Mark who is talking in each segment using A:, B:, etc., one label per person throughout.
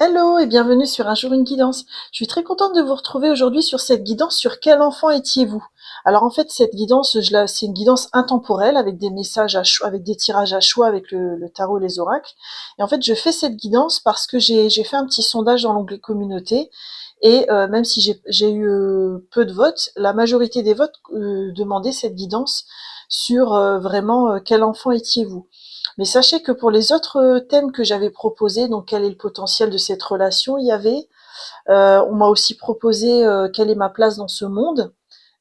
A: Hello et bienvenue sur Un jour une guidance. Je suis très contente de vous retrouver aujourd'hui sur cette guidance sur quel enfant étiez-vous. Alors en fait cette guidance, c'est une guidance intemporelle avec des messages à choix, avec des tirages à choix avec le tarot et les oracles. Et en fait je fais cette guidance parce que j'ai fait un petit sondage dans l'onglet communauté et même si j'ai eu peu de votes, la majorité des votes demandaient cette guidance sur vraiment quel enfant étiez-vous. Mais sachez que pour les autres thèmes que j'avais proposés, donc quel est le potentiel de cette relation, il y avait, on m'a aussi proposé quelle est ma place dans ce monde.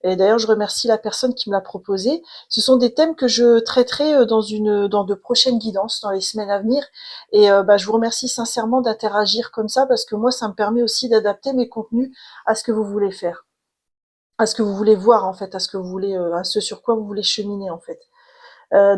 A: Et d'ailleurs, je remercie la personne qui me l'a proposé. Ce sont des thèmes que je traiterai dans de prochaines guidances dans les semaines à venir. Et je vous remercie sincèrement d'interagir comme ça parce que moi, ça me permet aussi d'adapter mes contenus à ce que vous voulez faire, à ce que vous voulez voir en fait, à ce que vous voulez, à ce sur quoi vous voulez cheminer en fait.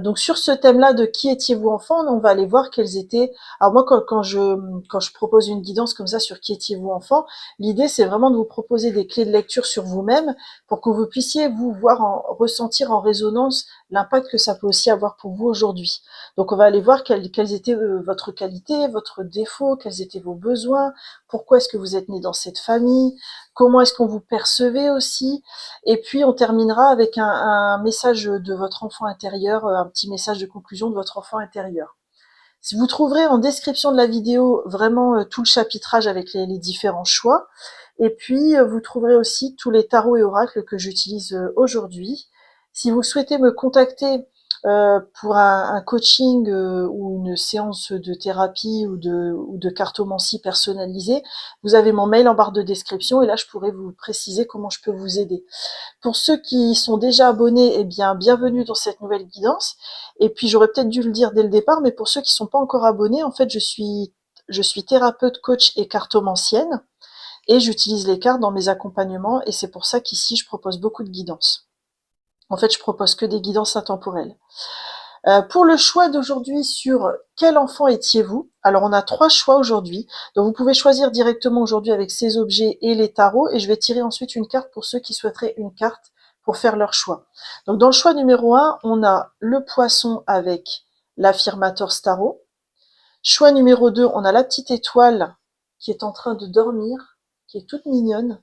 A: Donc sur ce thème-là de qui étiez-vous enfant, on va aller voir quels étaient. Alors moi, quand je propose une guidance comme ça sur qui étiez-vous enfant, l'idée c'est vraiment de vous proposer des clés de lecture sur vous-même pour que vous puissiez vous voir ressentir en résonance l'impact que ça peut aussi avoir pour vous aujourd'hui. Donc on va aller voir quelles étaient votre qualité, votre défaut, quels étaient vos besoins, pourquoi est-ce que vous êtes né dans cette famille, comment est-ce qu'on vous percevait aussi, et puis on terminera avec un message de votre enfant intérieur, un petit message de conclusion de votre enfant intérieur. Si vous trouverez en description de la vidéo vraiment tout le chapitrage avec les différents choix. Et puis vous trouverez aussi tous les tarots et oracles que j'utilise aujourd'hui. Si vous souhaitez me contacter pour un coaching ou une séance de thérapie ou de cartomancie personnalisée, vous avez mon mail en barre de description et là je pourrais vous préciser comment je peux vous aider. Pour ceux qui sont déjà abonnés, eh bien, bienvenue dans cette nouvelle guidance. Et puis, j'aurais peut-être dû le dire dès le départ, mais pour ceux qui ne sont pas encore abonnés, en fait, je suis thérapeute, coach et cartomancienne. Et j'utilise les cartes dans mes accompagnements. Et c'est pour ça qu'ici, je propose beaucoup de guidances. En fait, je propose que des guidances intemporelles. Pour le choix d'aujourd'hui sur quel enfant étiez-vous, alors on a 3 choix aujourd'hui. Donc vous pouvez choisir directement aujourd'hui avec ces objets et les tarots, et je vais tirer ensuite une carte pour ceux qui souhaiteraient une carte pour faire leur choix. Donc dans le choix numéro 1, on a le poisson avec l'affirmateur tarot. Choix numéro 2, on a la petite étoile qui est en train de dormir, qui est toute mignonne,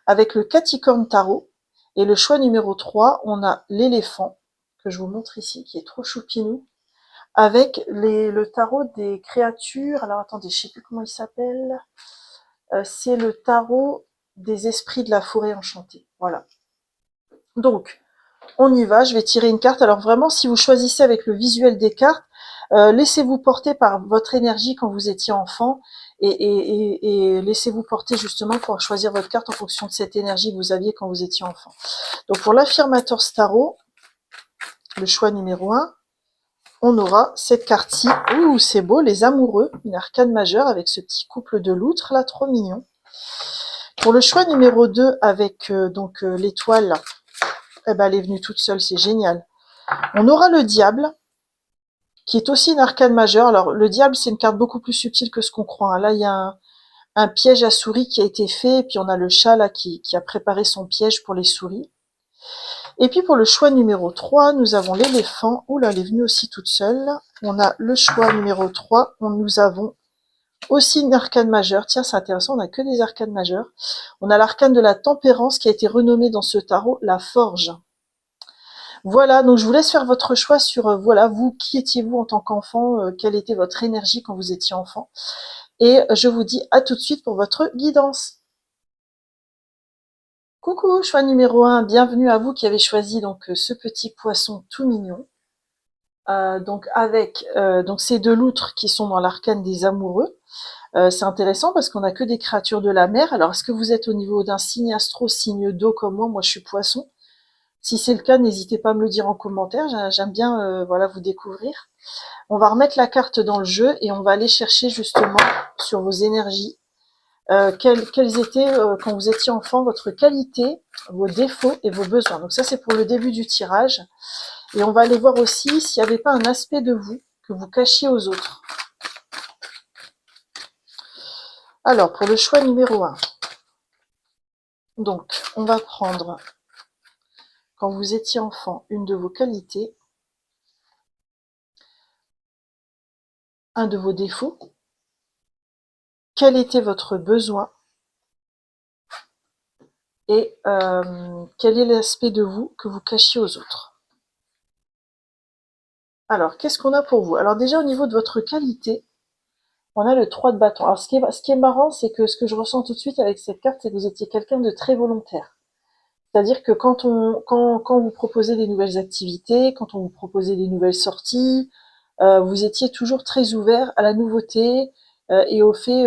A: avec le caticorne tarot. Et le choix numéro 3, on a l'éléphant, que je vous montre ici, qui est trop choupinou, avec le tarot des créatures. Alors attendez, je sais plus comment il s'appelle. C'est le tarot des esprits de la forêt enchantée. Voilà. Donc, on y va, je vais tirer une carte. Alors vraiment, si vous choisissez avec le visuel des cartes, laissez-vous porter par votre énergie quand vous étiez enfant et laissez-vous porter justement pour choisir votre carte en fonction de cette énergie que vous aviez quand vous étiez enfant. Donc pour l'affirmateur tarot, le choix numéro 1, on aura cette carte-ci. Ouh, c'est beau, les amoureux, une arcane majeure avec ce petit couple de loutres là, trop mignon. Pour le choix numéro 2 avec l'étoile, eh ben, elle est venue toute seule, c'est génial. On aura le diable, qui est aussi une arcane majeure. Alors le diable, c'est une carte beaucoup plus subtile que ce qu'on croit. Là, il y a un piège à souris qui a été fait, et puis on a le chat là qui a préparé son piège pour les souris. Et puis pour le choix numéro 3, nous avons l'éléphant. Ouh là, elle est venue aussi toute seule. On a le choix numéro 3, nous avons aussi une arcane majeure. Tiens, c'est intéressant, on n'a que des arcanes majeures. On a l'arcane de la tempérance qui a été renommée dans ce tarot la forge. Voilà, donc je vous laisse faire votre choix sur, voilà, vous, qui étiez-vous en tant qu'enfant, quelle était votre énergie quand vous étiez enfant. Et je vous dis à tout de suite pour votre guidance. Coucou, choix numéro 1, bienvenue à vous qui avez choisi donc ce petit poisson tout mignon. Donc avec donc ces deux loutres qui sont dans l'arcane des amoureux. C'est intéressant parce qu'on n'a que des créatures de la mer. Alors est-ce que vous êtes au niveau d'un signe astro, signe d'eau comme moi? Moi je suis poisson. Si c'est le cas, n'hésitez pas à me le dire en commentaire. J'aime bien voilà, vous découvrir. On va remettre la carte dans le jeu et on va aller chercher justement sur vos énergies. Quelles étaient, quand vous étiez enfant, votre qualité, vos défauts et vos besoins. Donc ça, c'est pour le début du tirage. Et on va aller voir aussi s'il n'y avait pas un aspect de vous que vous cachiez aux autres. Alors, pour le choix numéro 1. Donc, on va prendre, quand vous étiez enfant, une de vos qualités, un de vos défauts, quel était votre besoin et quel est l'aspect de vous que vous cachiez aux autres. Alors, qu'est-ce qu'on a pour vous? Alors déjà, au niveau de votre qualité, on a le 3 de bâton. Alors, ce qui est marrant, c'est que ce que je ressens tout de suite avec cette carte, c'est que vous étiez quelqu'un de très volontaire. C'est-à-dire que quand vous proposez des nouvelles activités, quand on vous proposait des nouvelles sorties, vous étiez toujours très ouvert à la nouveauté et au fait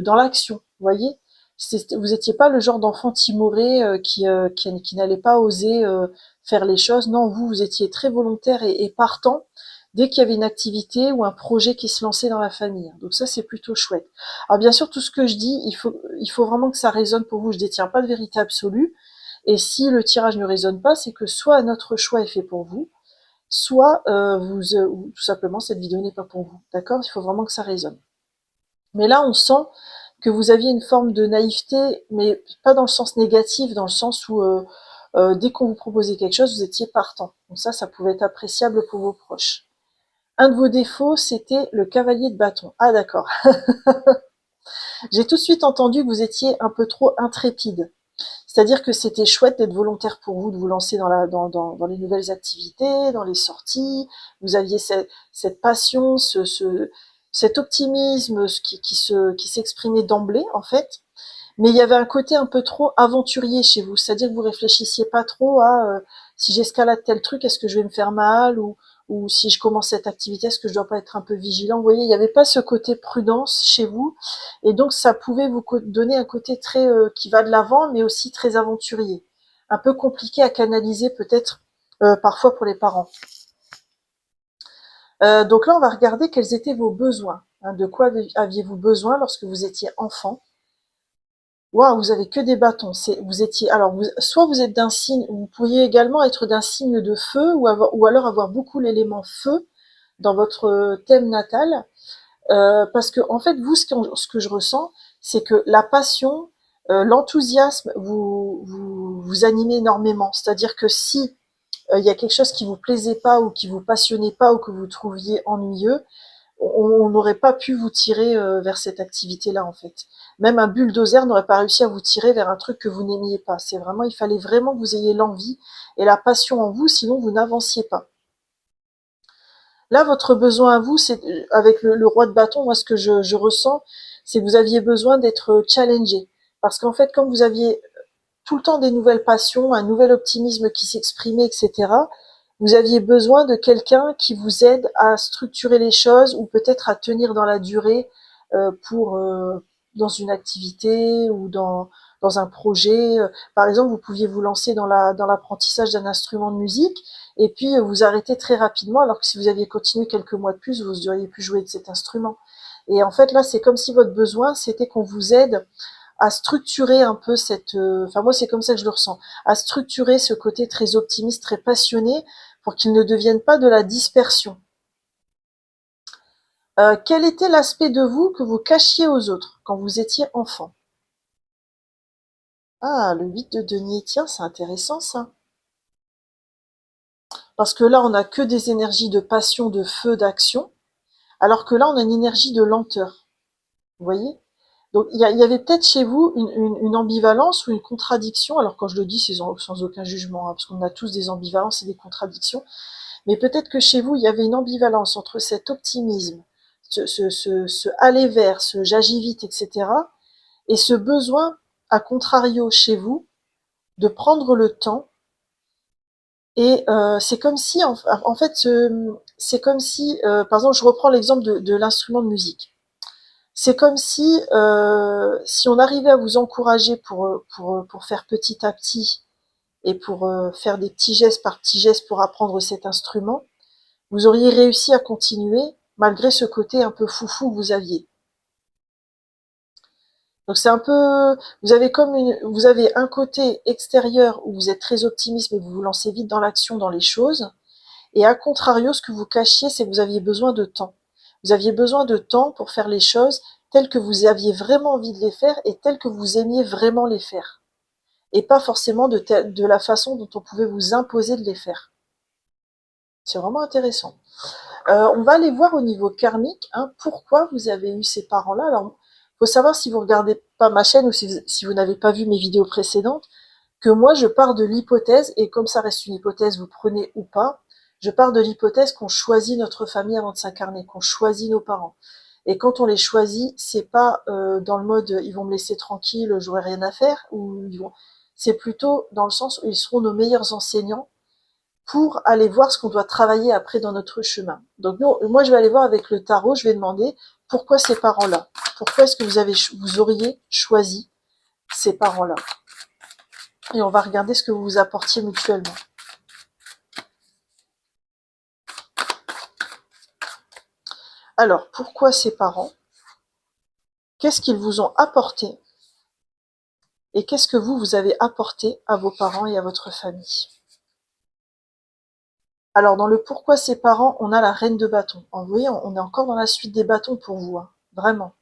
A: dans l'action. Vous voyez, vous étiez pas le genre d'enfant timoré qui n'allait pas oser faire les choses. Non, vous étiez très volontaire et partant dès qu'il y avait une activité ou un projet qui se lançait dans la famille. Donc ça, c'est plutôt chouette. Alors bien sûr, tout ce que je dis, il faut vraiment que ça résonne pour vous. Je détiens pas de vérité absolue. Et si le tirage ne résonne pas, c'est que soit notre choix est fait pour vous, soit ou tout simplement cette vidéo n'est pas pour vous. D'accord? Il faut vraiment que ça résonne. Mais là, on sent que vous aviez une forme de naïveté, mais pas dans le sens négatif, dans le sens où dès qu'on vous proposait quelque chose, vous étiez partant. Donc ça pouvait être appréciable pour vos proches. Un de vos défauts, c'était le cavalier de bâton. Ah d'accord. J'ai tout de suite entendu que vous étiez un peu trop intrépide. C'est-à-dire que c'était chouette d'être volontaire pour vous, de vous lancer dans les nouvelles activités, dans les sorties. Vous aviez cette passion, cet optimisme qui s'exprimait d'emblée, en fait. Mais il y avait un côté un peu trop aventurier chez vous. C'est-à-dire que vous réfléchissiez pas trop à si j'escalade tel truc, est-ce que je vais me faire mal ou si je commence cette activité, est-ce que je dois pas être un peu vigilant? Vous voyez, il n'y avait pas ce côté prudence chez vous. Et donc, ça pouvait vous donner un côté très qui va de l'avant, mais aussi très aventurier. Un peu compliqué à canaliser peut-être parfois pour les parents. Donc là, on va regarder quels étaient vos besoins. Hein, de quoi aviez-vous besoin lorsque vous étiez enfant? Waouh, vous avez que des bâtons. Vous étiez, alors, soit vous êtes d'un signe, vous pourriez également être d'un signe de feu ou alors avoir beaucoup l'élément feu dans votre thème natal. Parce que en fait, vous, ce que je ressens, c'est que la passion, l'enthousiasme vous animez énormément. C'est-à-dire que si il y a quelque chose qui vous plaisait pas ou qui vous passionnait pas ou que vous trouviez ennuyeux, on n'aurait pas pu vous tirer vers cette activité-là en fait. Même un bulldozer n'aurait pas réussi à vous tirer vers un truc que vous n'aimiez pas. C'est vraiment, il fallait vraiment que vous ayez l'envie et la passion en vous, sinon vous n'avanciez pas. Là, votre besoin à vous, c'est avec le roi de bâton, moi ce que je ressens, c'est que vous aviez besoin d'être challengé. Parce qu'en fait, comme vous aviez tout le temps des nouvelles passions, un nouvel optimisme qui s'exprimait, etc., vous aviez besoin de quelqu'un qui vous aide à structurer les choses ou peut-être à tenir dans la durée pour dans une activité ou dans un projet. Par exemple, vous pouviez vous lancer dans l'apprentissage d'un instrument de musique et puis vous arrêter très rapidement, alors que si vous aviez continué quelques mois de plus, vous auriez pu jouer de cet instrument. Et en fait, là, c'est comme si votre besoin, c'était qu'on vous aide à structurer un peu enfin moi c'est comme ça que je le ressens, à structurer ce côté très optimiste, très passionné, pour qu'il ne devienne pas de la dispersion. Quel était l'aspect de vous que vous cachiez aux autres quand vous étiez enfant? Ah, le 8 de denier, tiens, c'est intéressant ça. Parce que là, on n'a que des énergies de passion, de feu, d'action, alors que là, on a une énergie de lenteur. Vous voyez? Donc il y avait peut-être chez vous une ambivalence ou une contradiction. Alors quand je le dis, c'est sans aucun jugement, hein, parce qu'on a tous des ambivalences et des contradictions. Mais peut-être que chez vous, il y avait une ambivalence entre cet optimisme, ce aller vers, ce j'agis vite, etc., et ce besoin, à contrario chez vous, de prendre le temps. Et c'est comme si, en fait, c'est comme si, par exemple, je reprends l'exemple de l'instrument de musique. C'est comme si on arrivait à vous encourager pour faire petit à petit et pour faire des petits gestes par petits gestes pour apprendre cet instrument, vous auriez réussi à continuer malgré ce côté un peu foufou que vous aviez. Donc c'est un peu, vous avez un côté extérieur où vous êtes très optimiste et vous vous lancez vite dans l'action, dans les choses, et à contrario, ce que vous cachiez, c'est que vous aviez besoin de temps. Vous aviez besoin de temps pour faire les choses telles que vous aviez vraiment envie de les faire et telles que vous aimiez vraiment les faire. Et pas forcément de la façon dont on pouvait vous imposer de les faire. C'est vraiment intéressant. On va aller voir au niveau karmique, hein, pourquoi vous avez eu ces parents-là. Alors, faut savoir, si vous regardez pas ma chaîne ou si vous n'avez pas vu mes vidéos précédentes, que moi je pars de l'hypothèse, et comme ça reste une hypothèse, vous prenez ou pas, je pars de l'hypothèse qu'on choisit notre famille avant de s'incarner, qu'on choisit nos parents. Et quand on les choisit, c'est pas dans le mode ils vont me laisser tranquille, j'aurai rien à faire, ou c'est plutôt dans le sens où ils seront nos meilleurs enseignants pour aller voir ce qu'on doit travailler après dans notre chemin. Donc moi je vais aller voir avec le tarot, je vais demander pourquoi ces parents-là, pourquoi est-ce que vous auriez choisi ces parents-là, et on va regarder ce que vous vous apportiez mutuellement. Alors, pourquoi ces parents? Qu'est-ce qu'ils vous ont apporté? Et qu'est-ce que vous avez apporté à vos parents et à votre famille? Alors, dans le pourquoi ces parents, on a la reine de bâton. Vous voyez, on est encore dans la suite des bâtons pour vous, hein, vraiment.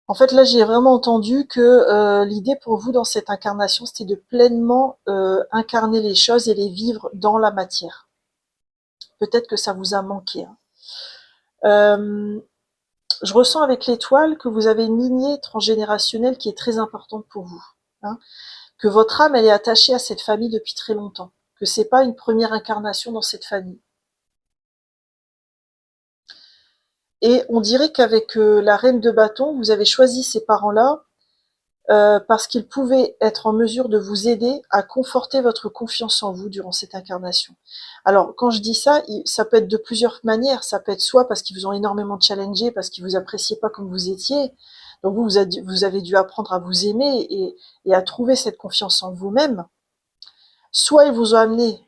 A: En fait, là, j'ai vraiment entendu que l'idée pour vous dans cette incarnation, c'était de pleinement incarner les choses et les vivre dans la matière. Peut-être que ça vous a manqué, hein. Je ressens avec l'étoile que vous avez une lignée transgénérationnelle qui est très importante pour vous, hein. Que votre âme, elle est attachée à cette famille depuis très longtemps. Que c'est pas une première incarnation dans cette famille. Et on dirait qu'avec la reine de bâton, vous avez choisi ces parents-là parce qu'ils pouvaient être en mesure de vous aider à conforter votre confiance en vous durant cette incarnation. Alors, quand je dis ça, ça peut être de plusieurs manières. Ça peut être soit parce qu'ils vous ont énormément challengé, parce qu'ils vous appréciaient pas comme vous étiez, donc vous avez dû apprendre à vous aimer et à trouver cette confiance en vous-même. Soit ils vous ont amené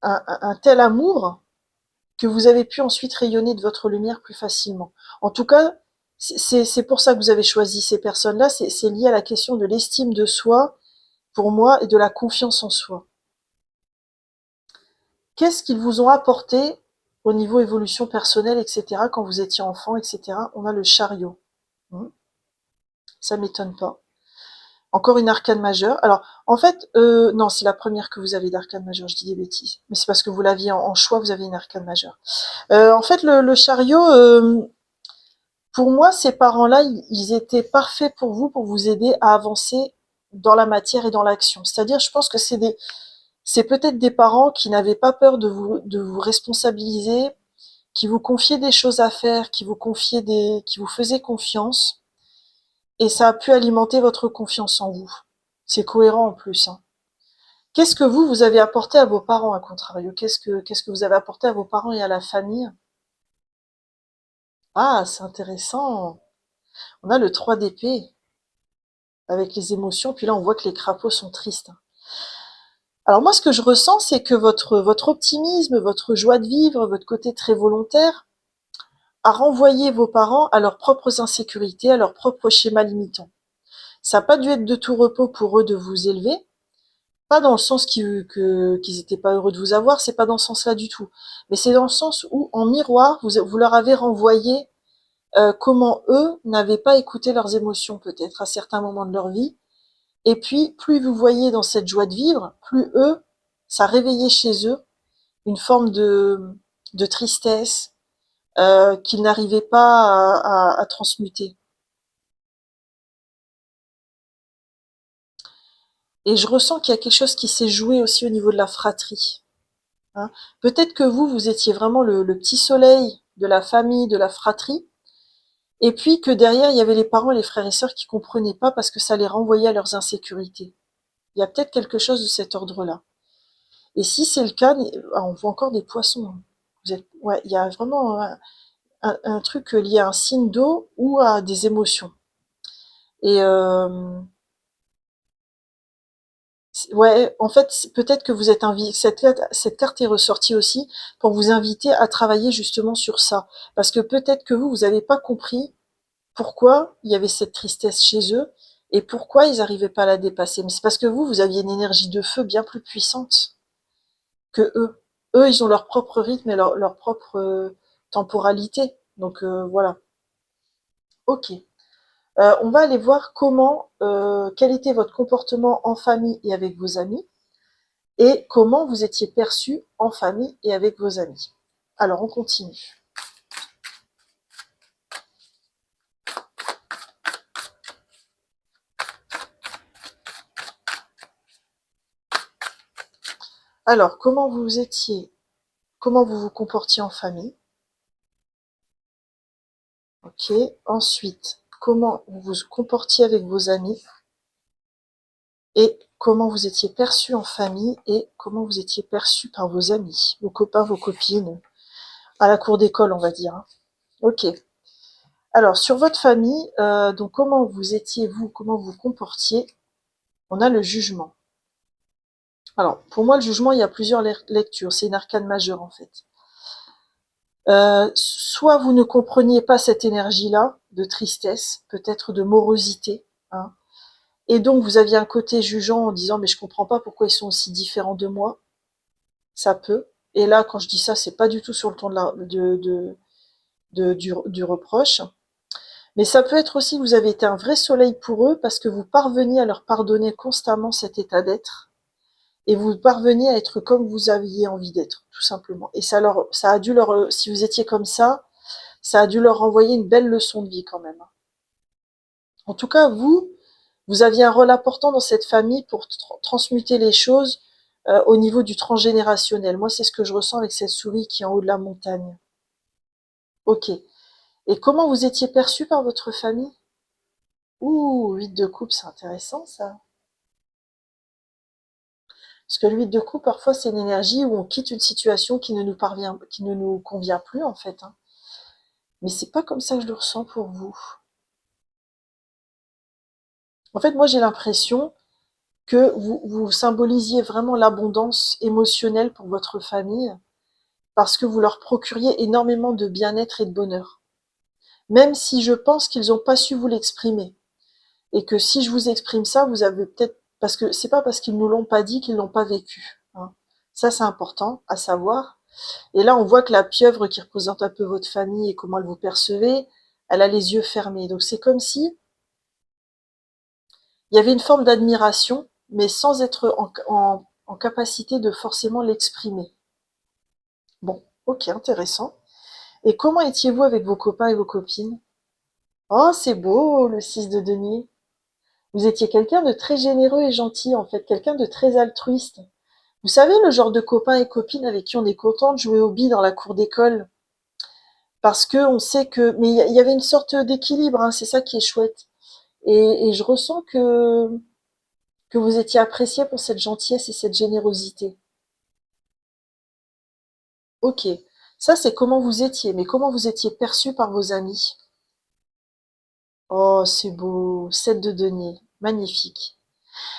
A: un tel amour que vous avez pu ensuite rayonner de votre lumière plus facilement. En tout cas, c'est pour ça que vous avez choisi ces personnes-là, c'est lié à la question de l'estime de soi, pour moi, et de la confiance en soi. Qu'est-ce qu'ils vous ont apporté au niveau évolution personnelle, etc., quand vous étiez enfant, etc. On a le chariot. Ça m'étonne pas. Encore une arcane majeure. Alors, en fait, non, c'est la première que vous avez d'arcane majeure, je dis des bêtises. Mais c'est parce que vous l'aviez en choix, vous avez une arcane majeure. En fait, le chariot, pour moi, ces parents-là, ils étaient parfaits pour vous aider à avancer dans la matière et dans l'action. C'est-à-dire, je pense que c'est peut-être des parents qui n'avaient pas peur de vous responsabiliser, qui vous confiaient des choses à faire, qui vous faisaient confiance, et ça a pu alimenter votre confiance en vous. C'est cohérent en plus, hein. Qu'est-ce que vous avez apporté à vos parents, à contrario? Qu'est-ce que vous avez apporté à vos parents et à la famille? Ah, c'est intéressant. On a le 3 d'épée avec les émotions, puis là on voit que les crapauds sont tristes. Alors moi, ce que je ressens, c'est que votre optimisme, votre joie de vivre, votre côté très volontaire, a renvoyé vos parents à leurs propres insécurités, à leurs propres schémas limitants. Ça n'a pas dû être de tout repos pour eux de vous élever, pas dans le sens qu'ils n'étaient pas heureux de vous avoir, c'est pas dans ce sens-là du tout. Mais c'est dans le sens où, en miroir, vous leur avez renvoyé comment eux n'avaient pas écouté leurs émotions peut-être à certains moments de leur vie. Et puis, plus vous voyez dans cette joie de vivre, plus eux, ça réveillait chez eux une forme de tristesse qu'ils n'arrivaient pas à transmuter. Et je ressens qu'il y a quelque chose qui s'est joué aussi au niveau de la fratrie, hein. Peut-être que vous étiez vraiment le petit soleil de la famille, de la fratrie, et puis que derrière, il y avait les parents et les frères et sœurs qui comprenaient pas parce que ça les renvoyait à leurs insécurités. Il y a peut-être quelque chose de cet ordre-là. Et si c'est le cas, on voit encore des poissons, hein. Ouais, il y a vraiment un truc lié à un signe d'eau ou à des émotions. Et ouais, en fait, peut-être que vous êtes invité. Cette carte est ressortie aussi pour vous inviter à travailler justement sur ça, parce que peut-être que vous n'avez pas compris pourquoi il y avait cette tristesse chez eux et pourquoi ils n'arrivaient pas à la dépasser. Mais c'est parce que vous aviez une énergie de feu bien plus puissante que eux. Eux, ils ont leur propre rythme et leur propre temporalité. Donc voilà. Ok. On va aller voir quel était votre comportement en famille et avec vos amis, et comment vous étiez perçu en famille et avec vos amis. Alors, on continue. Alors, comment vous vous comportiez en famille? Ok. Ensuite, comment vous vous comportiez avec vos amis et comment vous étiez perçu en famille et comment vous étiez perçu par vos amis, vos copains, vos copines, à la cour d'école, on va dire, hein. Ok. Alors, sur votre famille, donc comment vous étiez, vous, comment vous vous comportiez? On a le jugement. Alors, pour moi, le jugement, il y a plusieurs lectures. C'est une arcane majeure, en fait. Soit vous ne compreniez pas cette énergie-là, de tristesse, peut-être de morosité, hein, et donc vous aviez un côté jugeant en disant mais je comprends pas pourquoi ils sont aussi différents de moi. Ça peut. Et là, quand je dis ça, c'est pas du tout sur le ton du reproche. Mais ça peut être aussi que vous avez été un vrai soleil pour eux parce que vous parveniez à leur pardonner constamment cet état d'être et vous parveniez à être comme vous aviez envie d'être, tout simplement. Et ça a dû leur, si vous étiez comme ça a dû leur renvoyer une belle leçon de vie quand même. En tout cas, vous aviez un rôle important dans cette famille pour transmuter les choses au niveau du transgénérationnel. Moi, c'est ce que je ressens avec cette souris qui est en haut de la montagne. Ok. Et comment vous étiez perçu par votre famille? Ouh, 8 de coupe, c'est intéressant ça. Parce que le 8 de coupe, parfois, c'est une énergie où on quitte une situation qui ne nous convient plus, en fait, hein. Mais c'est pas comme ça que je le ressens pour vous. En fait, moi, j'ai l'impression que vous symbolisiez vraiment l'abondance émotionnelle pour votre famille, parce que vous leur procuriez énormément de bien-être et de bonheur. Même si je pense qu'ils n'ont pas su vous l'exprimer. Et que si je vous exprime ça, vous avez peut-être, parce que c'est pas parce qu'ils nous l'ont pas dit qu'ils l'ont pas vécu, hein. Ça, c'est important à savoir. Et là, on voit que la pieuvre qui représente un peu votre famille et comment elle vous percevez, elle a les yeux fermés. Donc c'est comme si il y avait une forme d'admiration, mais sans être en capacité de forcément l'exprimer. Bon, ok, intéressant. Et comment étiez-vous avec vos copains et vos copines? Oh, c'est beau, le 6 de denier. Vous étiez quelqu'un de très généreux et gentil, en fait, quelqu'un de très altruiste. Vous savez, le genre de copains et copines avec qui on est content de jouer aux billes dans la cour d'école, parce que on sait que, mais il y avait une sorte d'équilibre, hein, c'est ça qui est chouette. Et je ressens que vous étiez apprécié pour cette gentillesse et cette générosité. Ok, ça c'est comment vous étiez, mais comment vous étiez perçu par vos amis? Oh, c'est beau, 7 de denier, magnifique.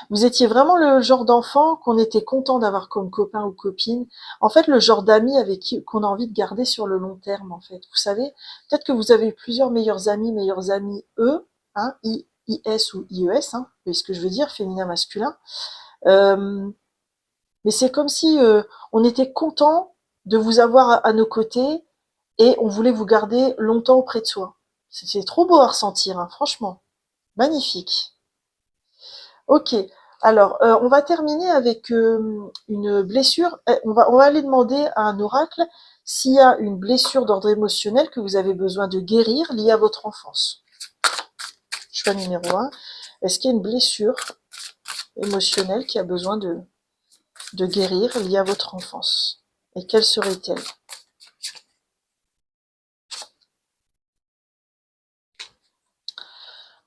A: Vous étiez vraiment le genre d'enfant qu'on était content d'avoir comme copain ou copine. En fait, le genre d'amis avec qui qu'on a envie de garder sur le long terme, en fait. Vous savez, peut-être que vous avez eu plusieurs meilleurs amis eux, hein, IS ou IES, hein, vous voyez ce que je veux dire, féminin, masculin. Euh, mais c'est comme si on était content de vous avoir à nos côtés et on voulait vous garder longtemps auprès de soi. C'est trop beau à ressentir, hein, franchement. Magnifique. Ok. Alors, on va terminer avec une blessure. On va aller demander à un oracle s'il y a une blessure d'ordre émotionnel que vous avez besoin de guérir liée à votre enfance. Choix numéro un. Est-ce qu'il y a une blessure émotionnelle qui a besoin de guérir liée à votre enfance? Et quelle serait-elle?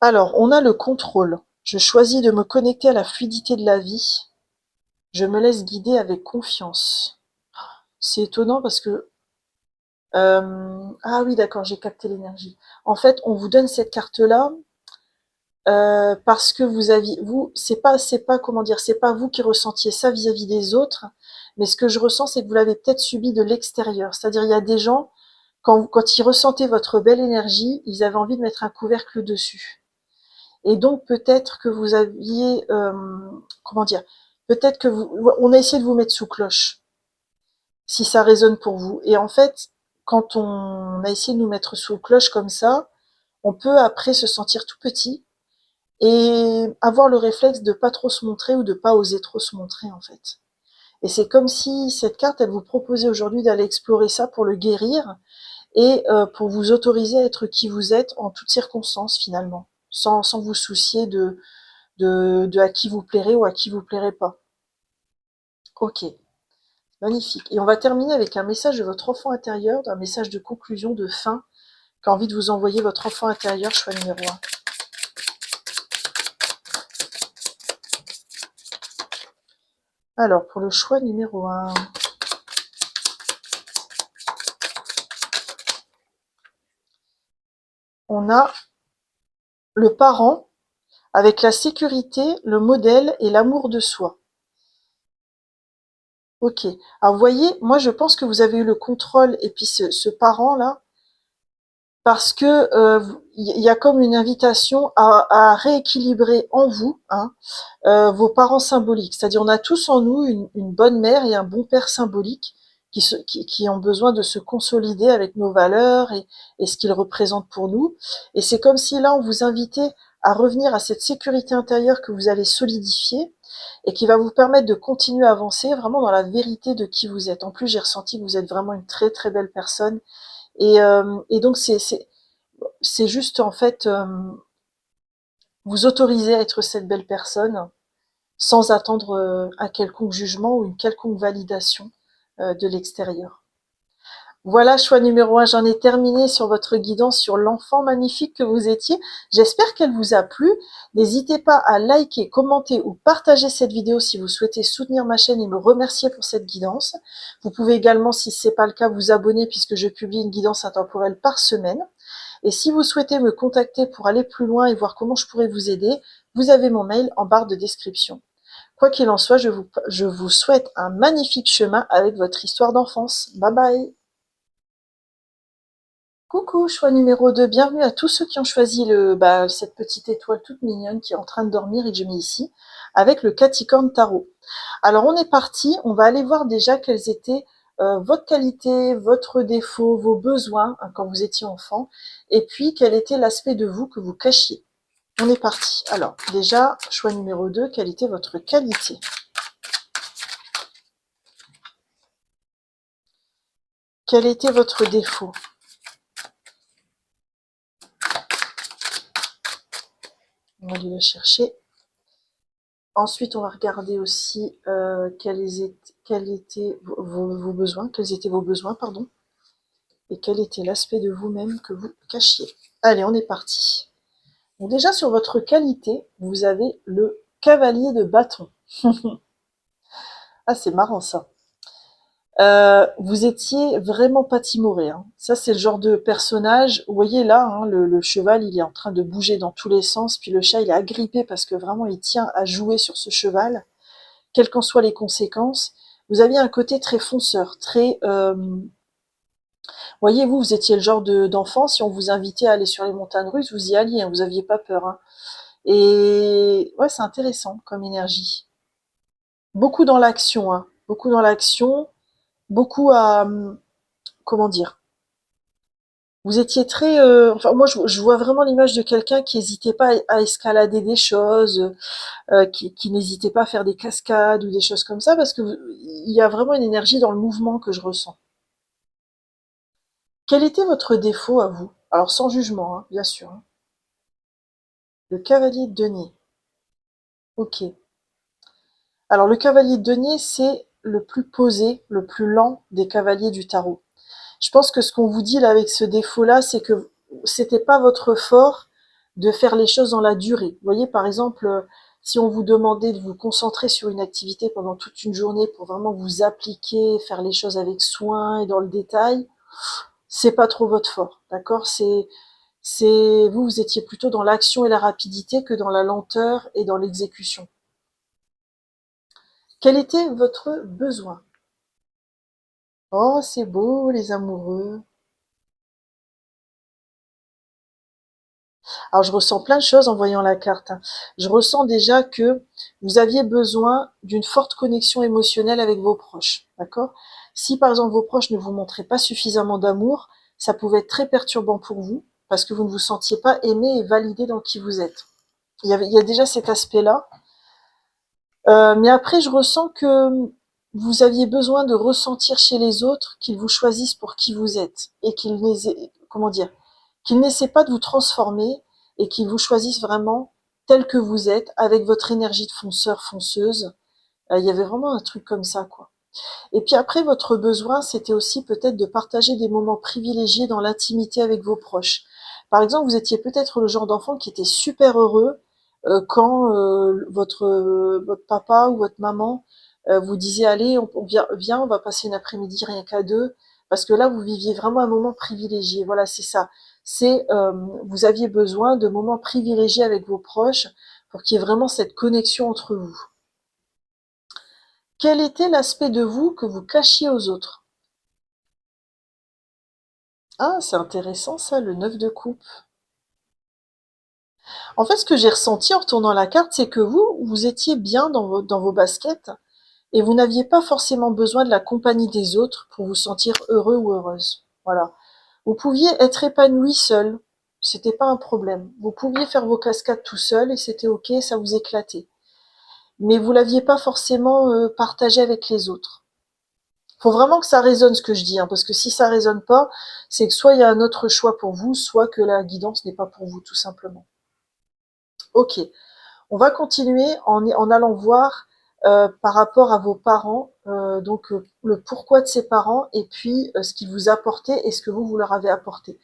A: Alors, on a le contrôle. Je choisis de me connecter à la fluidité de la vie. Je me laisse guider avec confiance. C'est étonnant parce que ah oui, d'accord, j'ai capté l'énergie. En fait, on vous donne cette carte-là parce que c'est pas comment dire, c'est pas vous qui ressentiez ça vis-à-vis des autres, mais ce que je ressens, c'est que vous l'avez peut-être subi de l'extérieur. C'est-à-dire, il y a des gens quand ils ressentaient votre belle énergie, ils avaient envie de mettre un couvercle dessus. Et donc peut-être que vous aviez, comment dire, peut-être que on a essayé de vous mettre sous cloche, si ça résonne pour vous. Et en fait, quand on a essayé de nous mettre sous cloche comme ça, on peut après se sentir tout petit et avoir le réflexe de pas trop se montrer ou de pas oser trop se montrer en fait. Et c'est comme si cette carte, elle vous proposait aujourd'hui d'aller explorer ça pour le guérir et pour vous autoriser à être qui vous êtes en toutes circonstances finalement, sans vous soucier de à qui vous plairez ou à qui vous plairez pas. Ok. Magnifique. Et on va terminer avec un message de votre enfant intérieur, un message de conclusion, de fin, qu'a envie de vous envoyer votre enfant intérieur, choix numéro 1. Alors, pour le choix numéro 1, on a le parent avec la sécurité, le modèle et l'amour de soi. Ok. Alors, vous voyez, moi, je pense que vous avez eu le contrôle et puis ce parent-là, parce que il y a comme une invitation à rééquilibrer en vous, hein, vos parents symboliques. C'est-à-dire, on a tous en nous une bonne mère et un bon père symbolique qui ont besoin de se consolider avec nos valeurs et ce qu'ils représentent pour nous. Et c'est comme si là, on vous invitait à revenir à cette sécurité intérieure que vous allez solidifier et qui va vous permettre de continuer à avancer vraiment dans la vérité de qui vous êtes. En plus, j'ai ressenti que vous êtes vraiment une très très belle personne. Et donc, c'est juste en fait vous autoriser à être cette belle personne sans attendre un quelconque jugement ou une quelconque validation de l'extérieur. Voilà, choix numéro 1, j'en ai terminé sur votre guidance sur l'enfant magnifique que vous étiez. J'espère qu'elle vous a plu. N'hésitez pas à liker, commenter ou partager cette vidéo si vous souhaitez soutenir ma chaîne et me remercier pour cette guidance. Vous pouvez également, si ce n'est pas le cas, vous abonner puisque je publie une guidance intemporelle par semaine. Et si vous souhaitez me contacter pour aller plus loin et voir comment je pourrais vous aider, vous avez mon mail en barre de description. Quoi qu'il en soit, je vous souhaite un magnifique chemin avec votre histoire d'enfance. Bye bye! Coucou, choix numéro 2, bienvenue à tous ceux qui ont choisi cette petite étoile toute mignonne qui est en train de dormir et que j'ai mis ici, avec le Caticorne Tarot. Alors on est parti, on va aller voir déjà quelles étaient votre qualité, votre défaut, vos besoins hein, quand vous étiez enfant, et puis quel était l'aspect de vous que vous cachiez. On est parti. Alors déjà, choix numéro 2, quelle était votre qualité? Quel était votre défaut? On va aller le chercher. Ensuite, on va regarder aussi quels étaient vos besoins, quels étaient vos besoins, pardon, et quel était l'aspect de vous-même que vous cachiez. Allez, on est parti. Donc déjà, sur votre qualité, vous avez le cavalier de bâton. Ah, c'est marrant ça. Vous étiez vraiment pas timoré. Hein. Ça, c'est le genre de personnage. Vous voyez là, hein, le cheval, il est en train de bouger dans tous les sens, puis le chat, il est agrippé parce que vraiment, il tient à jouer sur ce cheval, quelles qu'en soient les conséquences. Vous aviez un côté très fonceur, très. Voyez-vous, vous étiez le genre d'enfant, si on vous invitait à aller sur les montagnes russes, vous y alliez, hein, vous aviez pas peur. Hein. Et ouais, c'est intéressant comme énergie. Beaucoup dans l'action, hein. Beaucoup dans l'action, beaucoup à comment dire. Vous étiez très, enfin moi je vois vraiment l'image de quelqu'un qui n'hésitait pas à escalader des choses, qui n'hésitait pas à faire des cascades ou des choses comme ça, parce que il y a vraiment une énergie dans le mouvement que je ressens. Quel était votre défaut à vous? Alors sans jugement, hein, bien sûr. Hein. Le cavalier de denier. Ok. Alors le cavalier de denier, c'est le plus posé, le plus lent des cavaliers du tarot. Je pense que ce qu'on vous dit là avec ce défaut-là, c'est que c'était pas votre fort de faire les choses dans la durée. Vous voyez, par exemple, si on vous demandait de vous concentrer sur une activité pendant toute une journée pour vraiment vous appliquer, faire les choses avec soin et dans le détail, c'est pas trop votre fort, d'accord? Vous étiez plutôt dans l'action et la rapidité que dans la lenteur et dans l'exécution. Quel était votre besoin? Oh, c'est beau, les amoureux. Alors je ressens plein de choses en voyant la carte. Hein. Je ressens déjà que vous aviez besoin d'une forte connexion émotionnelle avec vos proches, d'accord? Si par exemple vos proches ne vous montraient pas suffisamment d'amour, ça pouvait être très perturbant pour vous parce que vous ne vous sentiez pas aimé et validé dans qui vous êtes. Il y a déjà cet aspect-là. Mais après, je ressens que vous aviez besoin de ressentir chez les autres qu'ils vous choisissent pour qui vous êtes et comment dire, qu'ils n'essaient pas de vous transformer et qu'ils vous choisissent vraiment tel que vous êtes avec votre énergie de fonceur, fonceuse. Il y avait vraiment un truc comme ça, quoi. Et puis après, votre besoin, c'était aussi peut-être de partager des moments privilégiés dans l'intimité avec vos proches. Par exemple, vous étiez peut-être le genre d'enfant qui était super heureux quand votre papa ou votre maman vous disait allez, viens, on va passer une après-midi rien qu'à deux, parce que là, vous viviez vraiment un moment privilégié. Voilà, c'est ça. C'est vous aviez besoin de moments privilégiés avec vos proches pour qu'il y ait vraiment cette connexion entre vous. Quel était l'aspect de vous que vous cachiez aux autres? Ah, c'est intéressant ça, le 9 de coupe. En fait, ce que j'ai ressenti en retournant la carte, c'est que vous étiez bien dans vos baskets et vous n'aviez pas forcément besoin de la compagnie des autres pour vous sentir heureux ou heureuse. Voilà. Vous pouviez être épanoui seul. C'était pas un problème. Vous pouviez faire vos cascades tout seul et c'était ok, ça vous éclatait. Mais vous l'aviez pas forcément partagé avec les autres. Faut vraiment que ça résonne ce que je dis, hein, parce que si ça résonne pas, c'est que soit il y a un autre choix pour vous, soit que la guidance n'est pas pour vous, tout simplement. Ok, on va continuer en allant voir par rapport à vos parents, donc le pourquoi de ces parents, et puis ce qu'ils vous apportaient et ce que vous leur avez apporté.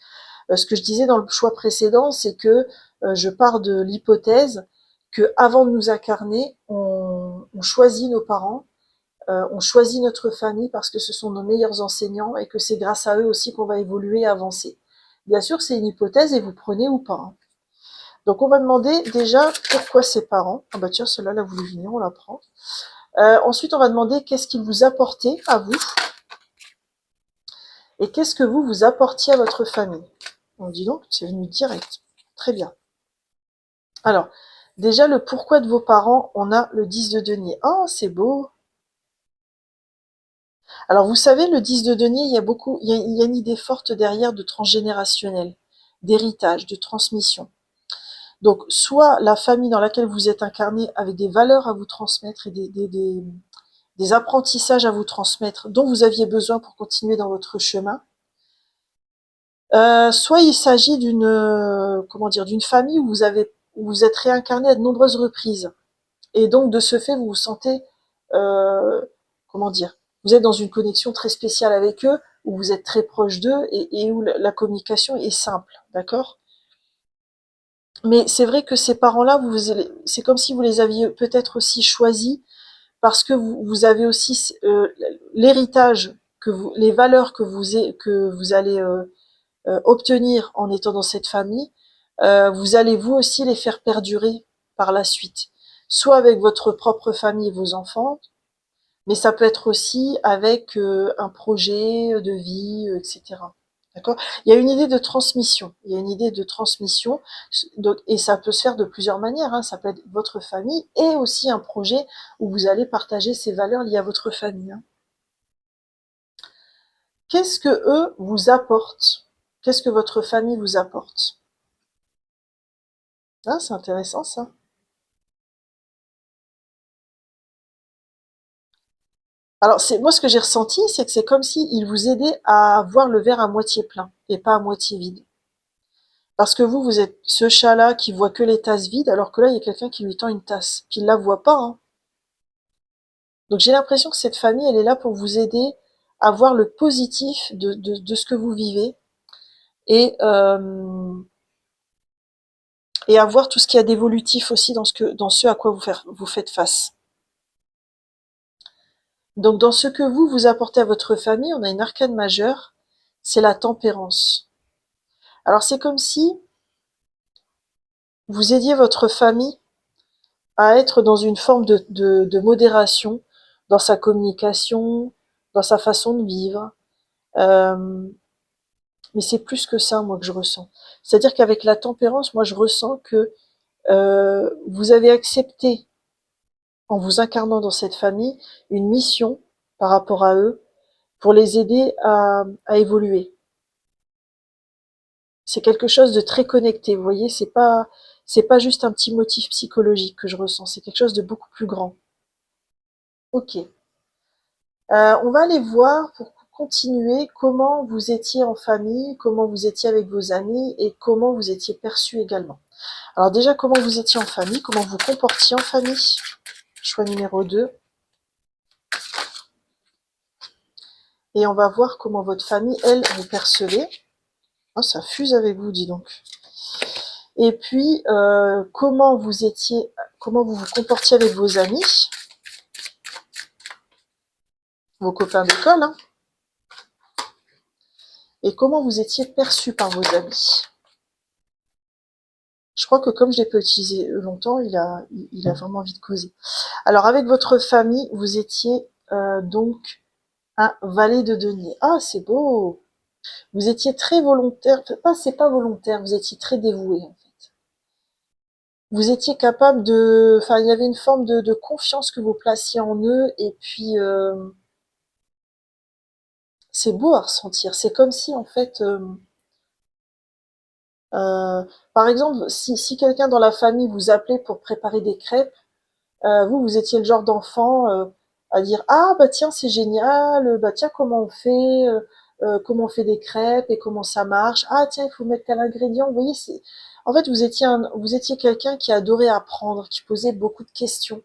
A: Ce que je disais dans le choix précédent, c'est que je pars de l'hypothèse que avant de nous incarner, on choisit nos parents. On choisit notre famille parce que ce sont nos meilleurs enseignants et que c'est grâce à eux aussi qu'on va évoluer et avancer. Bien sûr, c'est une hypothèse et vous prenez ou pas, hein. Donc on va demander déjà pourquoi ses parents. Ah bah tiens, celle-là, elle a voulu venir, on la prend. Ensuite, on va demander qu'est-ce qu'ils vous apportaient à vous et qu'est-ce que vous apportiez à votre famille. On dit donc, c'est venu direct. Très bien. Alors, déjà le pourquoi de vos parents, on a le 10 de denier. Oh, c'est beau. Alors vous savez, le 10 de denier, il y a une idée forte derrière de transgénérationnel, d'héritage, de transmission. Donc soit la famille dans laquelle vous êtes incarné avec des valeurs à vous transmettre et des apprentissages à vous transmettre dont vous aviez besoin pour continuer dans votre chemin. Soit il s'agit d'une famille où vous êtes réincarné à de nombreuses reprises. Et donc, de ce fait, vous vous sentez, euh, comment dire, vous êtes dans une connexion très spéciale avec eux, où vous êtes très proche d'eux et où la communication est simple, d'accord? Mais c'est vrai que ces parents-là, c'est comme si vous les aviez peut-être aussi choisis parce que vous avez aussi l'héritage les valeurs que vous allez obtenir en étant dans cette famille, vous allez vous aussi les faire perdurer par la suite, soit avec votre propre famille et vos enfants, mais ça peut être aussi avec un projet de vie, etc. D'accord? Il y a une idée de transmission. Il y a une idée de transmission, et ça peut se faire de plusieurs manières, hein. Ça peut être votre famille et aussi un projet où vous allez partager ces valeurs liées à votre famille, hein. Qu'est-ce que eux vous apportent? Qu'est-ce que votre famille vous apporte? Ah, c'est intéressant ça. Alors, c'est moi ce que j'ai ressenti, c'est que c'est comme si ils vous aidaient à voir le verre à moitié plein et pas à moitié vide. Parce que vous êtes ce chat-là qui voit que les tasses vides, alors que là, il y a quelqu'un qui lui tend une tasse. Puis il la voit pas, hein. Donc j'ai l'impression que cette famille, elle est là pour vous aider à voir le positif de ce que vous vivez et, euh, et à voir tout ce qu'il y a d'évolutif aussi dans ce à quoi vous faites face. Donc dans ce que vous apportez à votre famille, on a une arcane majeure, c'est la tempérance. Alors c'est comme si vous aidiez votre famille à être dans une forme de modération dans sa communication, dans sa façon de vivre. Euh, mais c'est plus que ça, moi, que je ressens. C'est-à-dire qu'avec la tempérance, moi, je ressens que vous avez accepté, en vous incarnant dans cette famille, une mission par rapport à eux pour les aider à évoluer. C'est quelque chose de très connecté, vous voyez, c'est pas juste un petit motif psychologique que je ressens, c'est quelque chose de beaucoup plus grand. Ok. On va aller voir pour continuer comment vous étiez en famille, comment vous étiez avec vos amis et comment vous étiez perçu également. Alors déjà, comment vous étiez en famille, comment vous comportiez en famille. Choix numéro 2. Et on va voir comment votre famille, elle, vous percevez. Oh, ça fuse avec vous, dis donc. Et puis, comment vous vous comportiez avec vos amis, vos copains d'école, hein, et comment vous étiez perçu par vos amis. Je crois que comme je l'ai pas utilisé longtemps, il a vraiment envie de causer. Alors, avec votre famille, vous étiez donc un valet de denier. Ah, c'est beau. Vous étiez très volontaire. Enfin, c'est pas volontaire, vous étiez très dévoué, en fait. Vous étiez capable de... Enfin, il y avait une forme de confiance que vous placiez en eux, et puis... c'est beau à ressentir. C'est comme si, en fait... par exemple, si quelqu'un dans la famille vous appelait pour préparer des crêpes, vous étiez le genre d'enfant à dire ah bah tiens c'est génial, bah tiens comment on fait, comment on fait des crêpes et comment ça marche. Ah tiens il faut mettre tel ingrédient. Vous voyez c'est en fait vous étiez quelqu'un qui adorait apprendre, qui posait beaucoup de questions.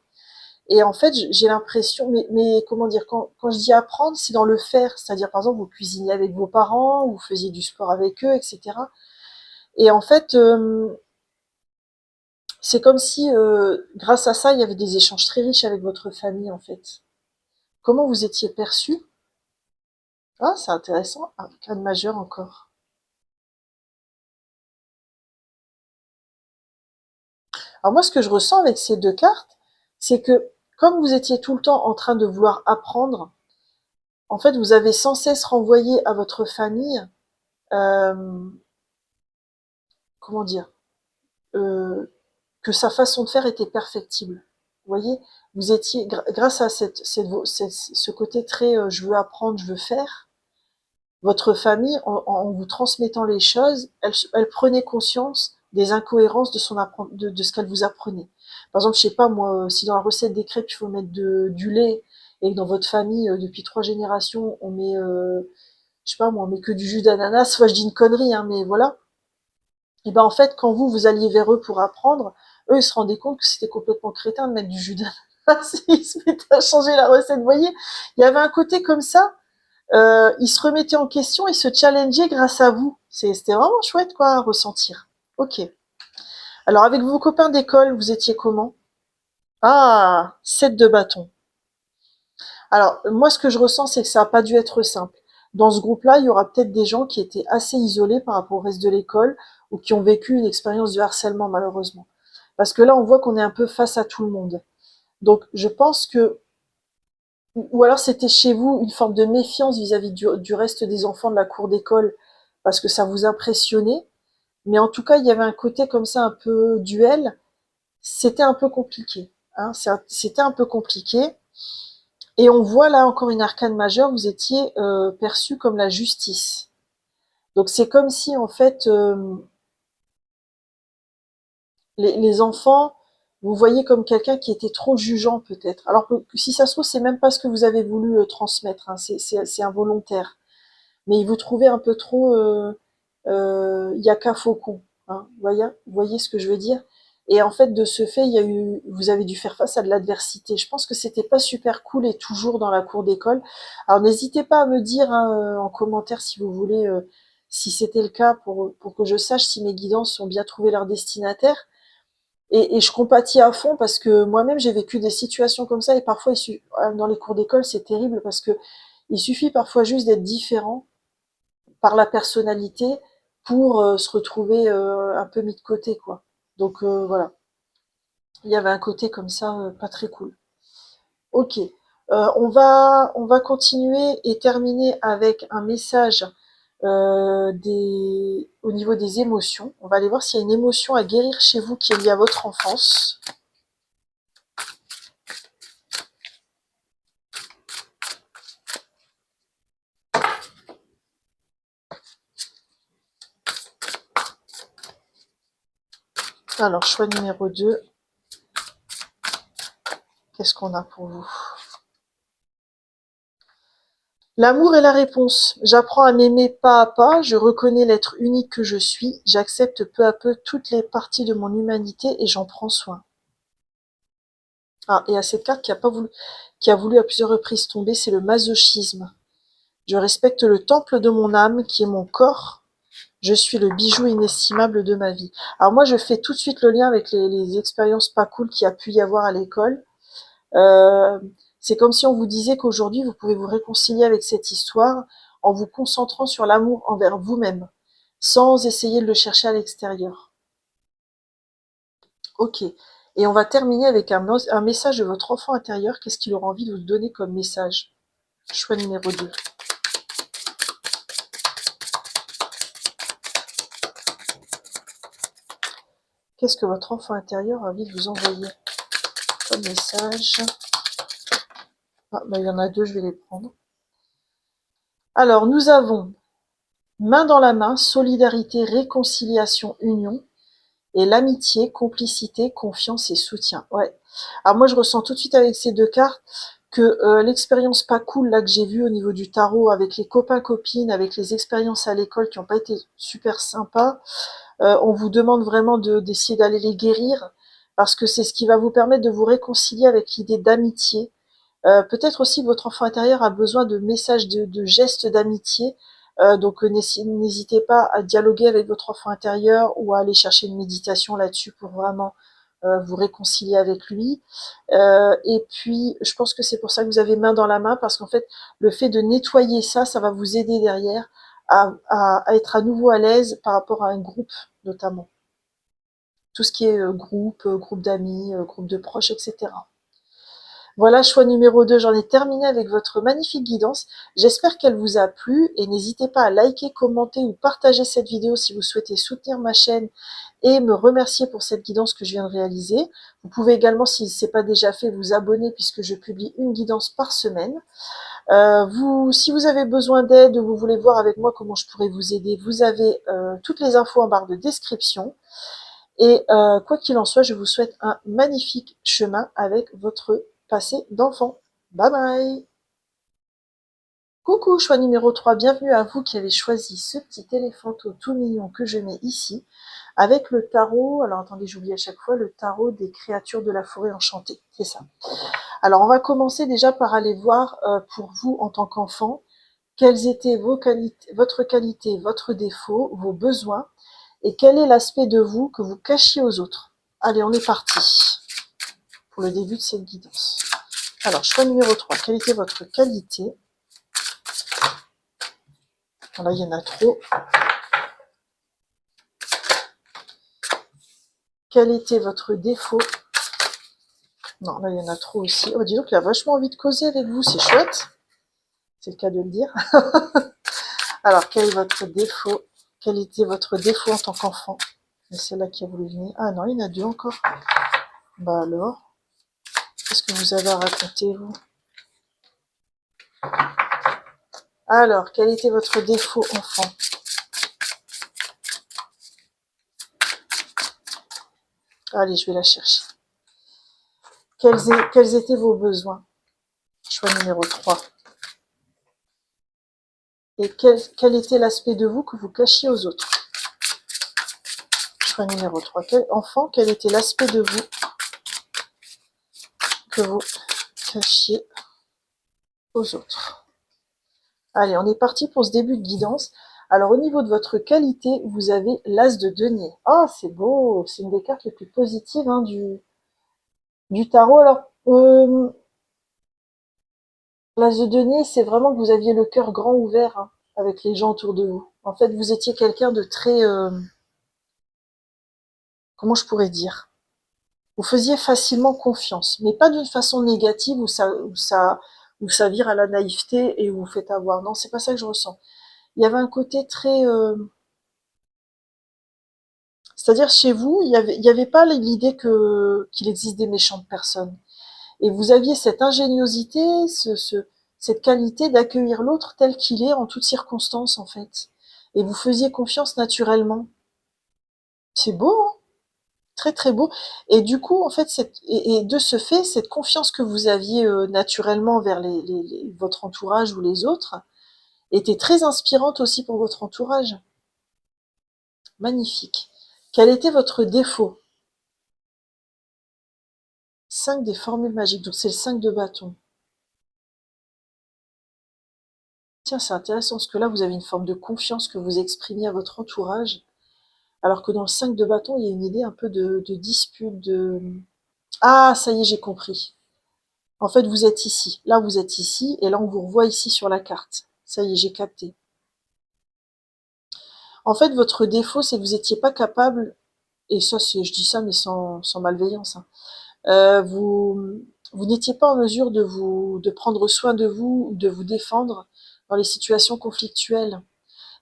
A: Et en fait j'ai l'impression mais comment dire quand je dis apprendre c'est dans le faire, c'est-à-dire par exemple vous cuisiniez avec vos parents, vous faisiez du sport avec eux, etc. Et en fait c'est comme si, grâce à ça, il y avait des échanges très riches avec votre famille, en fait. Comment vous étiez perçu? Ah, c'est intéressant. Arcane majeur encore. Alors moi, ce que je ressens avec ces deux cartes, c'est que comme vous étiez tout le temps en train de vouloir apprendre, en fait, vous avez sans cesse renvoyé à votre famille, euh, comment dire, euh, que sa façon de faire était perfectible. Vous voyez, vous étiez, grâce à ce côté très je veux apprendre, je veux faire, votre famille, en vous transmettant les choses, elle prenait conscience des incohérences de ce qu'elle vous apprenait. Par exemple, je sais pas moi, si dans la recette des crêpes il faut mettre du lait et que dans votre famille depuis 3 générations on met, je sais pas moi, on met que du jus d'ananas. Soit je dis une connerie, hein, mais voilà. Et ben en fait, quand vous alliez vers eux pour apprendre, eux ils se rendaient compte que c'était complètement crétin de mettre du jus d'ananas. Ils se mettaient à changer la recette. Vous voyez, il y avait un côté comme ça il se remettait en question, il se challengeait grâce à vous. C'était vraiment chouette, quoi, à ressentir. Ok. Alors, avec vos copains d'école, vous étiez comment? Ah, 7 de bâton. Alors, moi, ce que je ressens, c'est que ça n'a pas dû être simple. Dans ce groupe-là, il y aura peut-être des gens qui étaient assez isolés par rapport au reste de l'école ou qui ont vécu une expérience de harcèlement, malheureusement. Parce que là, on voit qu'on est un peu face à tout le monde. Donc, je pense que ou alors c'était chez vous une forme de méfiance vis-à-vis du reste des enfants de la cour d'école parce que ça vous impressionnait. Mais en tout cas, il y avait un côté comme ça un peu duel. C'était un peu compliqué. Hein, c'était un peu compliqué. Et on voit là encore une arcane majeure, vous étiez perçu comme la justice. Donc c'est comme si en fait les enfants, vous voyez comme quelqu'un qui était trop jugeant peut-être. Alors que si ça se trouve, c'est même pas ce que vous avez voulu transmettre, hein, c'est involontaire. Mais il vous trouvait un peu trop yaka faucon. Hein, vous voyez ce que je veux dire? Et en fait, de ce fait, vous avez dû faire face à de l'adversité. Je pense que c'était pas super cool et toujours dans la cour d'école. Alors n'hésitez pas à me dire hein, en commentaire si vous voulez, si c'était le cas pour que je sache si mes guidances ont bien trouvé leur destinataire. Et je compatis à fond parce que moi-même j'ai vécu des situations comme ça et parfois dans les cours d'école c'est terrible parce que il suffit parfois juste d'être différent par la personnalité pour se retrouver un peu mis de côté quoi. Donc voilà, il y avait un côté comme ça pas très cool. Ok, on va continuer et terminer avec un message au niveau des émotions. On va aller voir s'il y a une émotion à guérir chez vous qui est liée à votre enfance. Alors, choix numéro 2, qu'est-ce qu'on a pour vous? L'amour est la réponse. J'apprends à m'aimer pas à pas, je reconnais l'être unique que je suis, j'accepte peu à peu toutes les parties de mon humanité et j'en prends soin. Ah, et à cette carte qui a voulu à plusieurs reprises tomber, c'est le masochisme. Je respecte le temple de mon âme qui est mon corps. Je suis le bijou inestimable de ma vie. Alors moi, je fais tout de suite le lien avec les expériences pas cool qu'il y a pu y avoir à l'école. Euh, c'est comme si on vous disait qu'aujourd'hui, vous pouvez vous réconcilier avec cette histoire en vous concentrant sur l'amour envers vous-même, sans essayer de le chercher à l'extérieur. Ok. Et on va terminer avec un message de votre enfant intérieur. Qu'est-ce qu'il aura envie de vous donner comme message? Choix numéro 2. Qu'est-ce que votre enfant intérieur a envie de vous envoyer comme message? Ah, bah, il y en a deux, je vais les prendre. Alors, nous avons main dans la main, solidarité, réconciliation, union, et l'amitié, complicité, confiance et soutien. Ouais. Alors moi, je ressens tout de suite avec ces deux cartes que l'expérience pas cool là que j'ai vue au niveau du tarot avec les copains-copines, avec les expériences à l'école qui n'ont pas été super sympas, on vous demande vraiment d'essayer d'aller les guérir parce que c'est ce qui va vous permettre de vous réconcilier avec l'idée d'amitié. Peut-être aussi votre enfant intérieur a besoin de messages, de gestes d'amitié. Donc n'hésitez pas à dialoguer avec votre enfant intérieur ou à aller chercher une méditation là-dessus pour vraiment vous réconcilier avec lui. Et puis, je pense que c'est pour ça que vous avez main dans la main, parce qu'en fait, le fait de nettoyer ça, ça va vous aider derrière à être à nouveau à l'aise par rapport à un groupe, notamment. Tout ce qui est groupe d'amis, groupe de proches, etc. Voilà, choix numéro 2, j'en ai terminé avec votre magnifique guidance. J'espère qu'elle vous a plu et n'hésitez pas à liker, commenter ou partager cette vidéo si vous souhaitez soutenir ma chaîne et me remercier pour cette guidance que je viens de réaliser. Vous pouvez également, si ce n'est pas déjà fait, vous abonner puisque je publie une guidance par semaine. Si vous avez besoin d'aide ou vous voulez voir avec moi comment je pourrais vous aider, vous avez toutes les infos en barre de description. Et quoi qu'il en soit, je vous souhaite un magnifique chemin avec votre passé d'enfant. Bye bye! Coucou, choix numéro 3, bienvenue à vous qui avez choisi ce petit éléphanteau tout mignon que je mets ici, avec le tarot, alors attendez, j'oublie à chaque fois, le tarot des créatures de la forêt enchantée, c'est ça. Alors on va commencer déjà par aller voir pour vous en tant qu'enfant, quelles étaient votre qualité, votre défaut, vos besoins, et quel est l'aspect de vous que vous cachiez aux autres. Allez, on est parti pour le début de cette guidance. Alors, choix numéro 3, quelle était votre qualité? Là, il y en a trop. Quel était votre défaut? Non, là, il y en a trop aussi. Oh, dis donc, il a vachement envie de causer avec vous, c'est chouette. C'est le cas de le dire. Alors, quel est votre défaut? Quel était votre défaut en tant qu'enfant? C'est là qui a voulu venir. Ah non, il y en a deux encore. Bah alors, qu'est-ce que vous avez à raconter, vous? Alors, quel était votre défaut enfant? Allez, je vais la chercher. Quels étaient vos besoins? Choix numéro 3. Et quel était l'aspect de vous que vous cachiez aux autres? Choix numéro 3. Enfant, quel était l'aspect de vous que vous cachiez aux autres? Allez, on est parti pour ce début de guidance. Alors, au niveau de votre qualité, vous avez l'as de denier. Ah, c'est beau, c'est une des cartes les plus positives hein, du tarot. Alors, l'as de denier, c'est vraiment que vous aviez le cœur grand ouvert hein, avec les gens autour de vous. En fait, vous étiez quelqu'un de très... comment je pourrais dire? Vous faisiez facilement confiance, mais pas d'une façon négative où ça vire à la naïveté et où vous faites avoir. Non, c'est pas ça que je ressens. Il y avait un côté très... c'est-à-dire chez vous, il y avait pas l'idée qu'il existe des méchantes personnes. Et vous aviez cette ingéniosité, cette qualité d'accueillir l'autre tel qu'il est en toutes circonstances, en fait. Et vous faisiez confiance naturellement. C'est beau, hein? Très très beau. Et du coup, en fait, et de ce fait, cette confiance que vous aviez naturellement vers votre entourage ou les autres était très inspirante aussi pour votre entourage. Magnifique. Quel était votre défaut? 5 des formules magiques, donc c'est le 5 de bâton. Tiens, c'est intéressant, parce que là, vous avez une forme de confiance que vous exprimez à votre entourage, alors que dans le 5 de bâton, il y a une idée un peu de dispute, de... Ah, ça y est, j'ai compris. En fait, vous êtes ici. Là, vous êtes ici, et là, on vous revoit ici sur la carte. Ça y est, j'ai capté. En fait, votre défaut, c'est que vous n'étiez pas capable, et ça, c'est, je dis ça, mais sans malveillance, hein. Vous n'étiez pas en mesure de prendre soin de vous, de vous défendre dans les situations conflictuelles.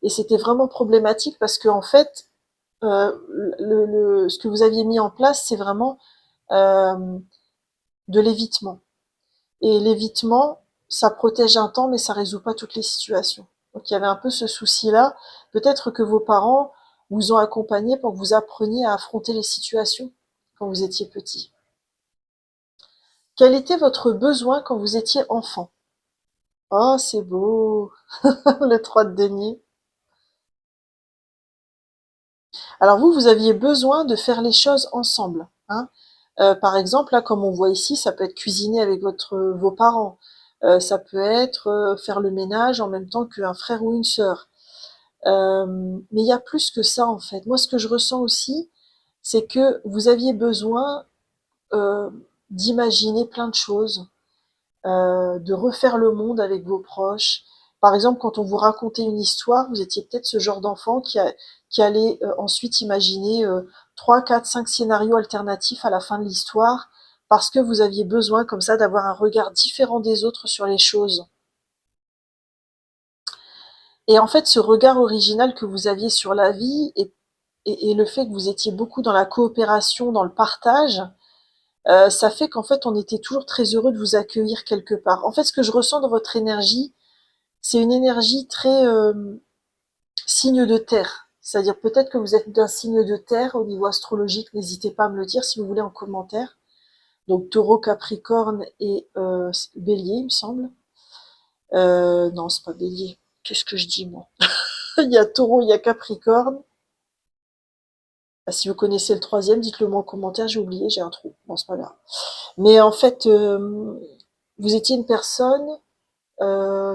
A: Et c'était vraiment problématique parce que, en fait, ce que vous aviez mis en place, c'est vraiment euh, de l'évitement. Et l'évitement, ça protège un temps, mais ça résout pas toutes les situations. Donc il y avait un peu ce souci-là. Peut-être que vos parents vous ont accompagné pour que vous appreniez à affronter les situations quand vous étiez petit. Quel était votre besoin quand vous étiez enfant? Oh, c'est beau, le 3 de denier. Alors vous, vous aviez besoin de faire les choses ensemble, hein. Par exemple, là, comme on voit ici, ça peut être cuisiner avec vos parents. Ça peut être faire le ménage en même temps qu'un frère ou une sœur. Mais il y a plus que ça, en fait. Moi, ce que je ressens aussi, c'est que vous aviez besoin euh, d'imaginer plein de choses, de refaire le monde avec vos proches. Par exemple, quand on vous racontait une histoire, vous étiez peut-être ce genre d'enfant qui allait ensuite imaginer 3, 4, 5 scénarios alternatifs à la fin de l'histoire, parce que vous aviez besoin comme ça d'avoir un regard différent des autres sur les choses. Et en fait, ce regard original que vous aviez sur la vie et le fait que vous étiez beaucoup dans la coopération, dans le partage, ça fait qu'en fait, on était toujours très heureux de vous accueillir quelque part. En fait, ce que je ressens dans votre énergie, c'est une énergie très signe de terre. C'est-à-dire peut-être que vous êtes d'un signe de terre au niveau astrologique, n'hésitez pas à me le dire si vous voulez en commentaire. Donc taureau, capricorne et bélier, il me semble. Non, c'est pas bélier. Qu'est-ce que je dis moi? Il y a taureau, il y a capricorne. Ah, si vous connaissez le troisième, dites-le moi en commentaire, j'ai oublié, j'ai un trou. Bon, c'est pas grave. Mais en fait, vous étiez une personne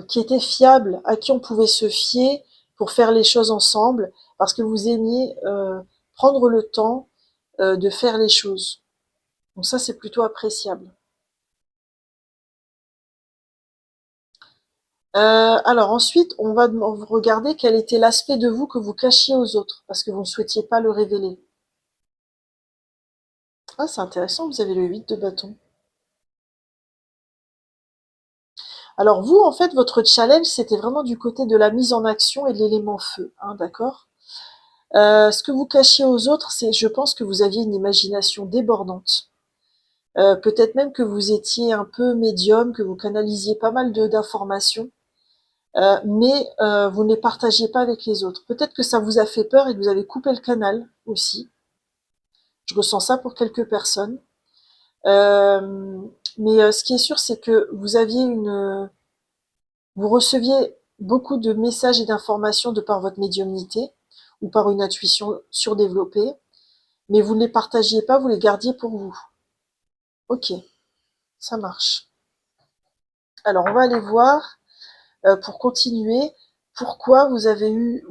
A: qui était fiable, à qui on pouvait se fier pour faire les choses ensemble, parce que vous aimiez prendre le temps de faire les choses. Donc ça, c'est plutôt appréciable. Alors ensuite, on va regarder quel était l'aspect de vous que vous cachiez aux autres, parce que vous ne souhaitiez pas le révéler. Ah, c'est intéressant, vous avez le 8 de bâton. Alors vous, en fait, votre challenge, c'était vraiment du côté de la mise en action et de l'élément feu, hein, d'accord? Ce que vous cachiez aux autres, c'est, je pense que vous aviez une imagination débordante. Peut-être même que vous étiez un peu médium, que vous canalisiez pas mal d'informations, mais vous ne les partagiez pas avec les autres. Peut-être que ça vous a fait peur et que vous avez coupé le canal aussi. Je ressens ça pour quelques personnes. Euh, mais ce qui est sûr, c'est que vous receviez beaucoup de messages et d'informations de par votre médiumnité ou par une intuition surdéveloppée, mais vous ne les partagiez pas, vous les gardiez pour vous. Ok, ça marche. Alors on va aller voir pour continuer pourquoi vous avez eu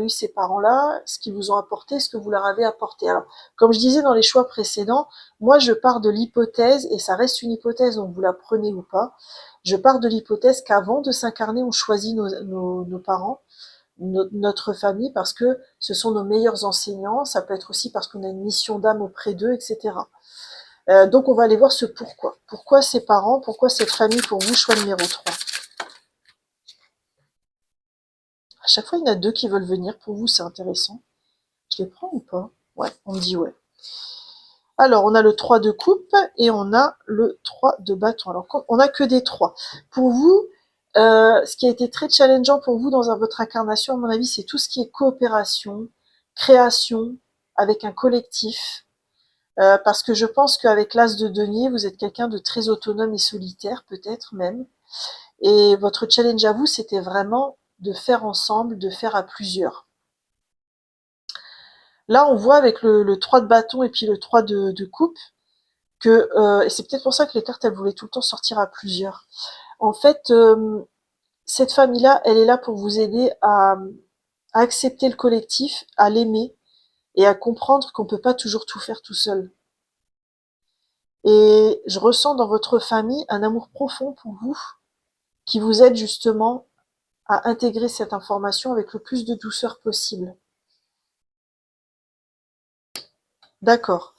A: ces parents-là, ce qu'ils vous ont apporté, ce que vous leur avez apporté. Alors, comme je disais dans les choix précédents, moi je pars de l'hypothèse, et ça reste une hypothèse, donc vous la prenez ou pas, je pars de l'hypothèse qu'avant de s'incarner, on choisit nos parents, notre famille, parce que ce sont nos meilleurs enseignants, ça peut être aussi parce qu'on a une mission d'âme auprès d'eux, etc. Donc on va aller voir ce pourquoi. Pourquoi ces parents, pourquoi cette famille pour vous, choix numéro 3. À chaque fois, il y en a deux qui veulent venir. Pour vous, c'est intéressant. Je les prends ou pas? Ouais, on me dit ouais. Alors, on a le 3 de coupe et on a le 3 de bâton. Alors, on a que des 3. Pour vous, ce qui a été très challengeant pour vous dans votre incarnation, à mon avis, c'est tout ce qui est coopération, création, avec un collectif. Parce que je pense qu'avec l'as de denier, vous êtes quelqu'un de très autonome et solitaire, peut-être même. Et votre challenge à vous, c'était vraiment de faire ensemble, de faire à plusieurs. Là, on voit avec le 3 de bâton et puis le 3 de coupe et c'est peut-être pour ça que les cartes, elles voulaient tout le temps sortir à plusieurs. En fait, cette famille-là, elle est là pour vous aider à accepter le collectif, à l'aimer et à comprendre qu'on peut pas toujours tout faire tout seul. Et je ressens dans votre famille un amour profond pour vous qui vous aide justement à intégrer cette information avec le plus de douceur possible. D'accord.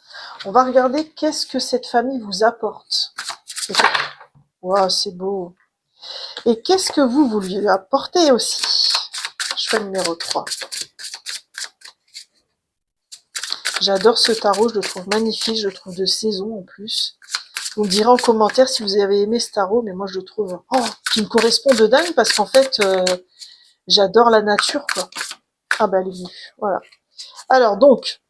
A: On va regarder qu'est-ce que cette famille vous apporte. Waouh, c'est beau. Et qu'est-ce que vous lui apportez aussi? Choix numéro 3. J'adore ce tarot, je le trouve magnifique, je le trouve de saison en plus. Vous me direz en commentaire si vous avez aimé ce tarot, mais moi je le trouve qui me correspond de dingue parce qu'en fait, j'adore la nature, quoi. Ah bah elle est venue, voilà. Alors donc,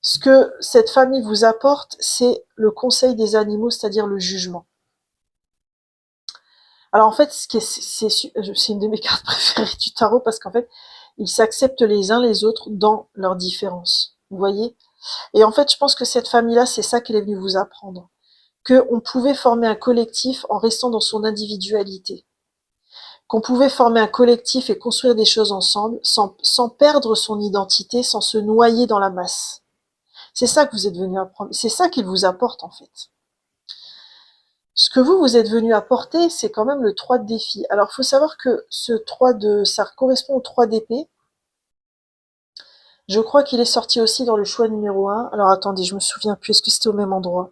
A: ce que cette famille vous apporte, c'est le conseil des animaux, c'est-à-dire le jugement. Alors en fait, c'est une de mes cartes préférées du tarot parce qu'en fait, ils s'acceptent les uns les autres dans leurs différences. Vous voyez? Et en fait, je pense que cette famille-là, c'est ça qu'elle est venue vous apprendre. Qu'on pouvait former un collectif en restant dans son individualité. Qu'on pouvait former un collectif et construire des choses ensemble sans perdre son identité, sans se noyer dans la masse. C'est ça que vous êtes venu apprendre. C'est ça qu'il vous apporte en fait. Ce que vous êtes venu apporter, c'est quand même le 3 de défi. Alors, il faut savoir que ça correspond au 3 d'épée. Je crois qu'il est sorti aussi dans le choix numéro 1. Alors, attendez, je me souviens plus. Est-ce que c'était au même endroit?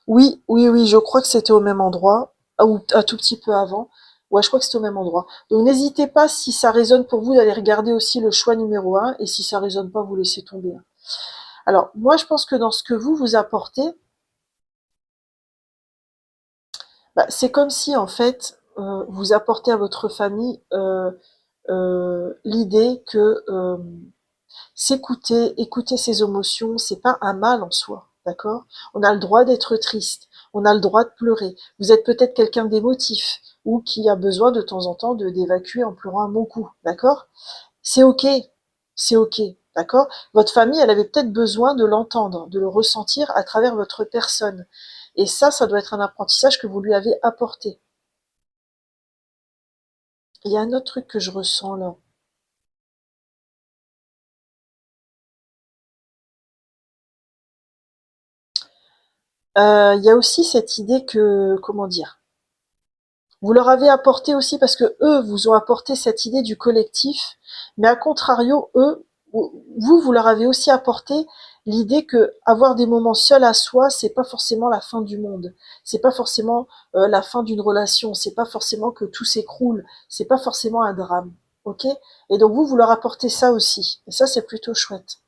A: Oui, oui, oui, je crois que c'était au même endroit. Ou un tout petit peu avant. Ouais, je crois que c'était au même endroit. Donc, n'hésitez pas, si ça résonne pour vous, d'aller regarder aussi le choix numéro 1. Et si ça résonne pas, vous laissez tomber. Alors, moi, je pense que dans ce que vous apportez, c'est comme si, en fait, vous apportez à votre famille l'idée que écouter ses émotions, c'est pas un mal en soi, d'accord? On a le droit d'être triste, on a le droit de pleurer. Vous êtes peut-être quelqu'un d'émotif ou qui a besoin de temps en temps d'évacuer en pleurant un bon coup, d'accord? C'est ok, c'est ok, d'accord? Votre famille, elle avait peut-être besoin de l'entendre, de le ressentir à travers votre personne. Et ça doit être un apprentissage que vous lui avez apporté. Il y a un autre truc que je ressens là. Il y a aussi cette idée que, comment dire, vous leur avez apporté aussi, parce que eux vous ont apporté cette idée du collectif, mais à contrario, vous leur avez aussi apporté l'idée que avoir des moments seuls à soi, c'est pas forcément la fin du monde. C'est pas forcément la fin d'une relation. C'est pas forcément que tout s'écroule. C'est pas forcément un drame. Ok? Et donc vous leur apportez ça aussi. Et ça, c'est plutôt chouette.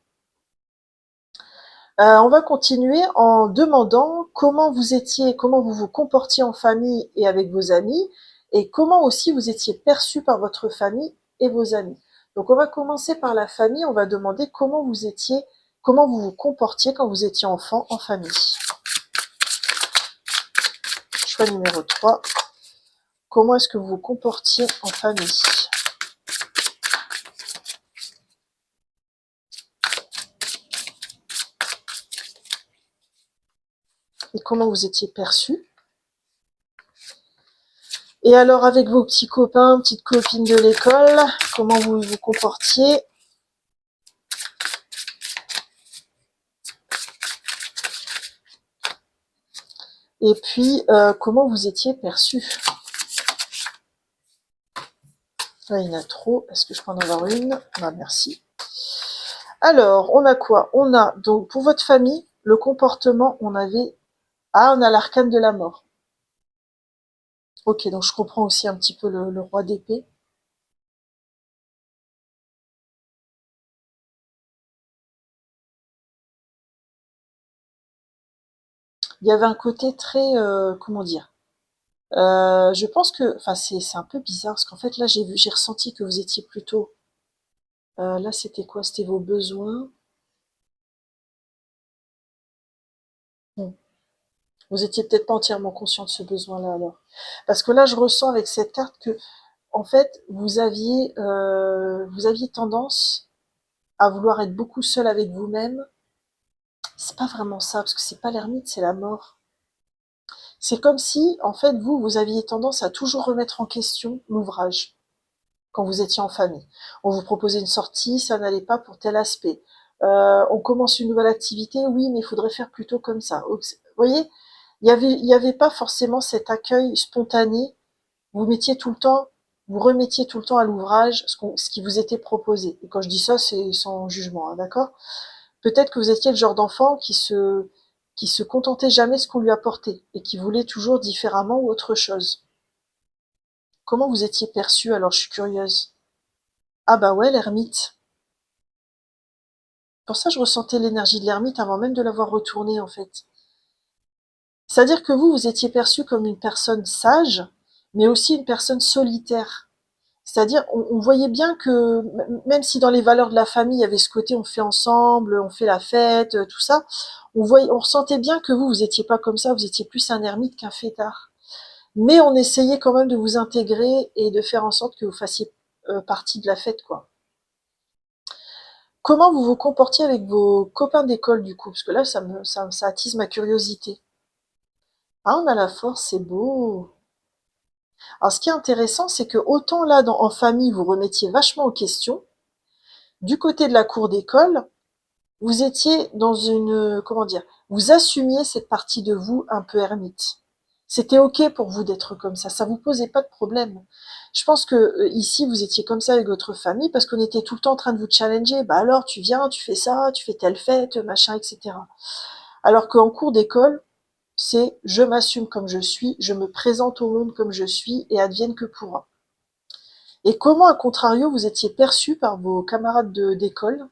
A: On va continuer en demandant comment vous vous comportiez en famille et avec vos amis, et comment aussi vous étiez perçu par votre famille et vos amis. Donc on va commencer par la famille, on va demander comment vous vous comportiez quand vous étiez enfant en famille. Choix numéro 3. Comment est-ce que vous vous comportiez en famille? Et comment vous étiez perçu? Et alors avec vos petits copains, petites copines de l'école, comment vous vous comportiez? Et puis, comment vous étiez perçu? Là, il y en a trop. Est-ce que je peux en avoir une? Ah, merci. Alors, on a quoi? On a, donc, pour votre famille, le comportement, on avait... Ah, on a l'arcane de la mort. Ok, donc je comprends aussi un petit peu le roi d'épée. Il y avait un côté très... comment dire? Je pense que... Enfin, c'est un peu bizarre, parce qu'en fait, là, j'ai ressenti que vous étiez plutôt... là, c'était quoi? C'était vos besoins. Bon. Vous étiez peut-être pas entièrement conscient de ce besoin-là, alors. Parce que là, je ressens avec cette carte que en fait, vous aviez tendance à vouloir être beaucoup seul avec vous-même. C'est pas vraiment ça, parce que c'est pas l'ermite, c'est la mort. C'est comme si, en fait, vous aviez tendance à toujours remettre en question l'ouvrage quand vous étiez en famille. On vous proposait une sortie, ça n'allait pas pour tel aspect. On commence une nouvelle activité, oui, mais il faudrait faire plutôt comme ça. Vous voyez, il y avait pas forcément cet accueil spontané. Vous mettiez tout le temps, vous remettiez tout le temps à l'ouvrage ce qui vous était proposé. Et quand je dis ça, c'est sans jugement, hein, d'accord? Peut-être que vous étiez le genre d'enfant qui se contentait jamais de ce qu'on lui apportait et qui voulait toujours différemment ou autre chose. Comment vous étiez perçu alors, je suis curieuse? Ah bah ouais, l'ermite. Pour ça, je ressentais l'énergie de l'ermite avant même de l'avoir retournée, en fait. C'est-à-dire que vous étiez perçu comme une personne sage, mais aussi une personne solitaire. C'est-à-dire, on voyait bien que, même si dans les valeurs de la famille, il y avait ce côté on fait ensemble, on fait la fête, tout ça, on ressentait bien que vous étiez pas comme ça, vous étiez plus un ermite qu'un fêtard. Mais on essayait quand même de vous intégrer et de faire en sorte que vous fassiez partie de la fête, quoi. Comment vous vous comportiez avec vos copains d'école, du coup? Parce que là, ça attise ma curiosité. Ah, on a la force, c'est beau. Alors, ce qui est intéressant, c'est que autant là, en famille, vous remettiez vachement aux questions, du côté de la cour d'école, vous étiez dans une, comment dire, vous assumiez cette partie de vous un peu ermite. C'était ok pour vous d'être comme ça vous posait pas de problème. Je pense que ici vous étiez comme ça avec votre famille parce qu'on était tout le temps en train de vous challenger. Bah alors tu viens, tu fais ça, tu fais telle fête, machin, etc. Alors qu'en cours d'école, c'est je m'assume comme je suis, je me présente au monde comme je suis et advienne que pourra. Et comment, à contrario, vous étiez perçu par vos camarades d'école?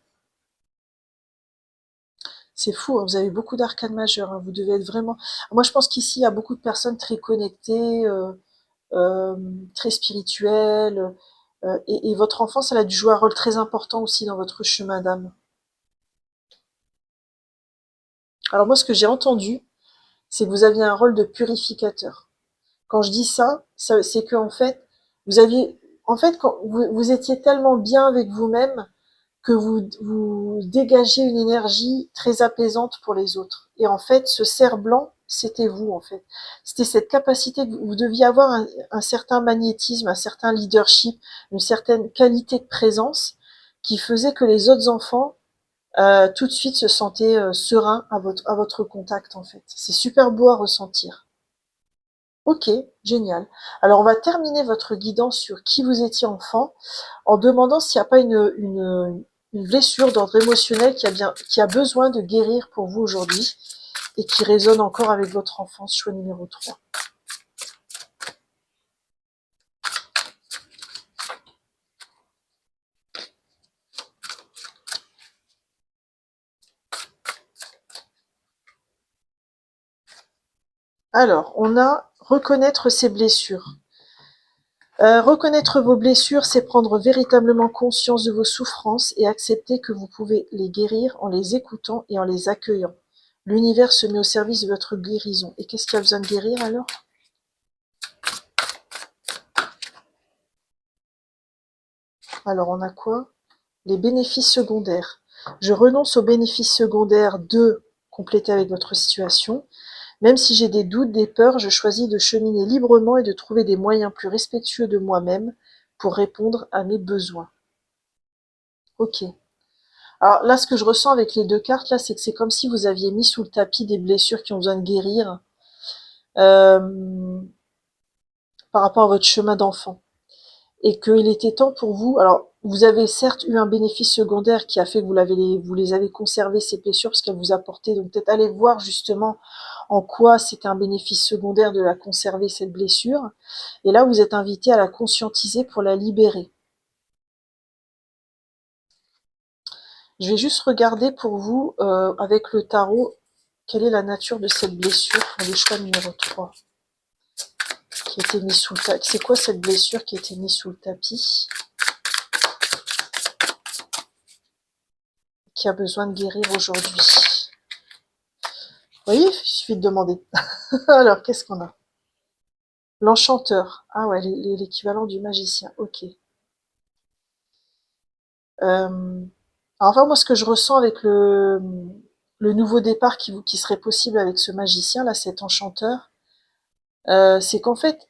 A: C'est fou, hein, vous avez beaucoup d'arcanes majeures, hein, vous devez être vraiment. Moi, je pense qu'ici, il y a beaucoup de personnes très connectées, très spirituelles, et votre enfance, elle a dû jouer un rôle très important aussi dans votre chemin d'âme. Alors moi, ce que j'ai entendu, c'est que vous aviez un rôle de purificateur. Quand je dis ça, c'est que en fait, vous aviez, en fait, quand vous étiez tellement bien avec vous-même que vous dégagez une énergie très apaisante pour les autres. Et en fait, ce cerf blanc, c'était vous, en fait. C'était cette capacité que vous deviez avoir un certain magnétisme, un certain leadership, une certaine qualité de présence qui faisait que les autres enfants, tout de suite se sentaient sereins à votre contact, en fait. C'est super beau à ressentir. Ok, génial. Alors on va terminer votre guidance sur qui vous étiez enfant en demandant s'il n'y a pas une blessure d'ordre émotionnel qui a besoin de guérir pour vous aujourd'hui et qui résonne encore avec votre enfance, choix numéro 3. Alors, on a reconnaître ses blessures. Reconnaître vos blessures, c'est prendre véritablement conscience de vos souffrances et accepter que vous pouvez les guérir en les écoutant et en les accueillant. L'univers se met au service de votre guérison. Et qu'est-ce qu'il y a besoin de guérir alors? Alors on a quoi? Les bénéfices secondaires. Je renonce aux bénéfices secondaires de compléter avec votre situation. Même si j'ai des doutes, des peurs, je choisis de cheminer librement et de trouver des moyens plus respectueux de moi-même pour répondre à mes besoins. Ok. Alors là, ce que je ressens avec les deux cartes, là, c'est que c'est comme si vous aviez mis sous le tapis des blessures qui ont besoin de guérir euh, par rapport à votre chemin d'enfant. Et qu'il était temps pour vous. Alors, vous avez certes eu un bénéfice secondaire qui a fait que vous les avez conservées, ces blessures, parce qu'elles vous apportaient. Donc peut-être aller voir justement en quoi c'était un bénéfice secondaire de la conserver, cette blessure. Et là, vous êtes invité à la conscientiser pour la libérer. Je vais juste regarder pour vous, avec le tarot, quelle est la nature de cette blessure pour le choix numéro 3 qui a été mis sous le tapis. C'est quoi cette blessure qui a été mise sous le tapis, qui a besoin de guérir aujourd'hui? Vous voyez, il suffit de demander. Alors, qu'est-ce qu'on a? L'enchanteur. Ah ouais, l'équivalent du magicien. Ok. Alors, enfin, moi, ce que je ressens avec le nouveau départ qui serait possible avec ce magicien, là, cet enchanteur, C'est qu'en fait,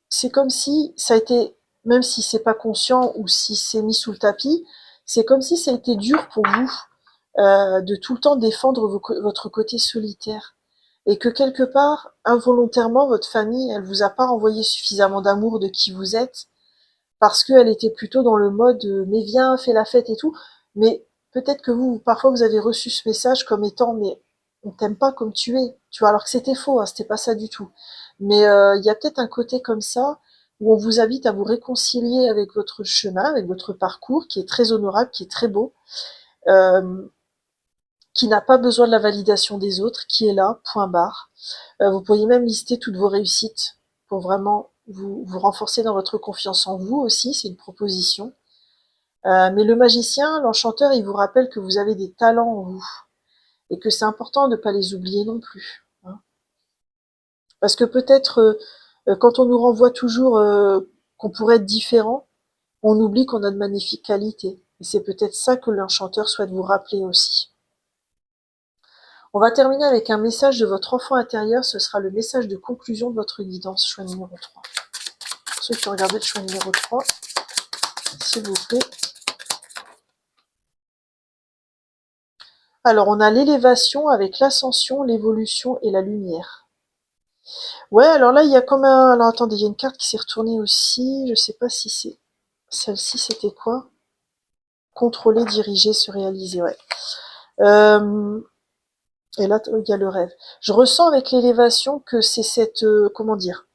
A: c'est comme si ça a été, même si c'est pas conscient ou si c'est mis sous le tapis, c'est comme si ça a été dur pour vous de tout le temps défendre votre côté solitaire. Et que quelque part, involontairement, votre famille, elle vous a pas renvoyé suffisamment d'amour de qui vous êtes, parce qu'elle était plutôt dans le mode mais viens, fais la fête et tout. Mais peut-être que vous, parfois, vous avez reçu ce message comme étant mais on t'aime pas comme tu es, tu vois, alors que c'était faux, hein, c'était pas ça du tout. Mais il y a peut-être un côté comme ça où on vous invite à vous réconcilier avec votre chemin, avec votre parcours, qui est très honorable, qui est très beau, euh, qui n'a pas besoin de la validation des autres, qui est là, point barre. Vous pourriez même lister toutes vos réussites pour vraiment vous renforcer dans votre confiance en vous aussi, c'est une proposition. Mais le magicien, l'enchanteur, il vous rappelle que vous avez des talents en vous et que c'est important de ne pas les oublier non plus, hein. Parce que peut-être quand on nous renvoie toujours qu'on pourrait être différent, on oublie qu'on a de magnifiques qualités. Et c'est peut-être ça que l'enchanteur souhaite vous rappeler aussi. On va terminer avec un message de votre enfant intérieur, ce sera le message de conclusion de votre guidance, choix numéro 3. Pour ceux qui ont regardé le choix numéro 3, s'il vous plaît. Alors, on a l'élévation avec l'ascension, l'évolution et la lumière. Ouais, alors là, il y a comme un... Alors, attendez, il y a une carte qui s'est retournée aussi. Je sais pas si c'est... Celle-ci, c'était quoi? Contrôler, diriger, se réaliser, ouais. Et là, il y a le rêve. Je ressens avec l'élévation que c'est cette... comment dire?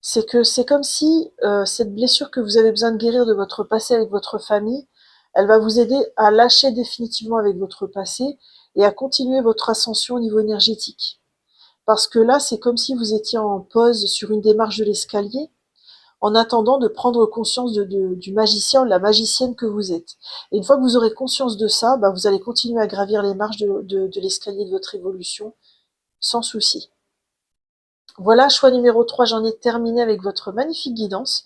A: C'est que c'est comme si cette blessure que vous avez besoin de guérir de votre passé avec votre famille, elle va vous aider à lâcher définitivement avec votre passé et à continuer votre ascension au niveau énergétique. Parce que là, c'est comme si vous étiez en pause sur une démarche de l'escalier, en attendant de prendre conscience du magicien ou de la magicienne que vous êtes. Et une fois que vous aurez conscience de ça, bah, vous allez continuer à gravir les marches de l'escalier de votre évolution sans souci. Voilà, choix numéro 3, j'en ai terminé avec votre magnifique guidance.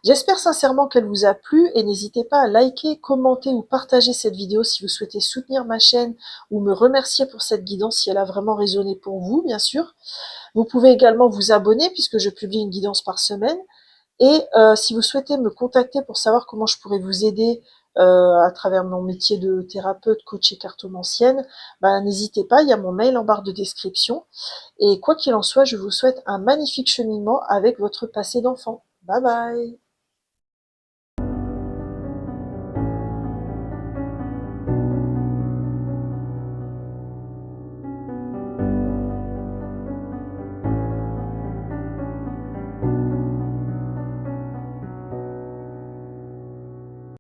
A: J'espère sincèrement qu'elle vous a plu et n'hésitez pas à liker, commenter ou partager cette vidéo si vous souhaitez soutenir ma chaîne ou me remercier pour cette guidance si elle a vraiment résonné pour vous, bien sûr. Vous pouvez également vous abonner puisque je publie une guidance par semaine. Et si vous souhaitez me contacter pour savoir comment je pourrais vous aider à travers mon métier de thérapeute, coach et cartomancienne, bah, n'hésitez pas, il y a mon mail en barre de description. Et quoi qu'il en soit, je vous souhaite un magnifique cheminement avec votre passé d'enfant. Bye bye!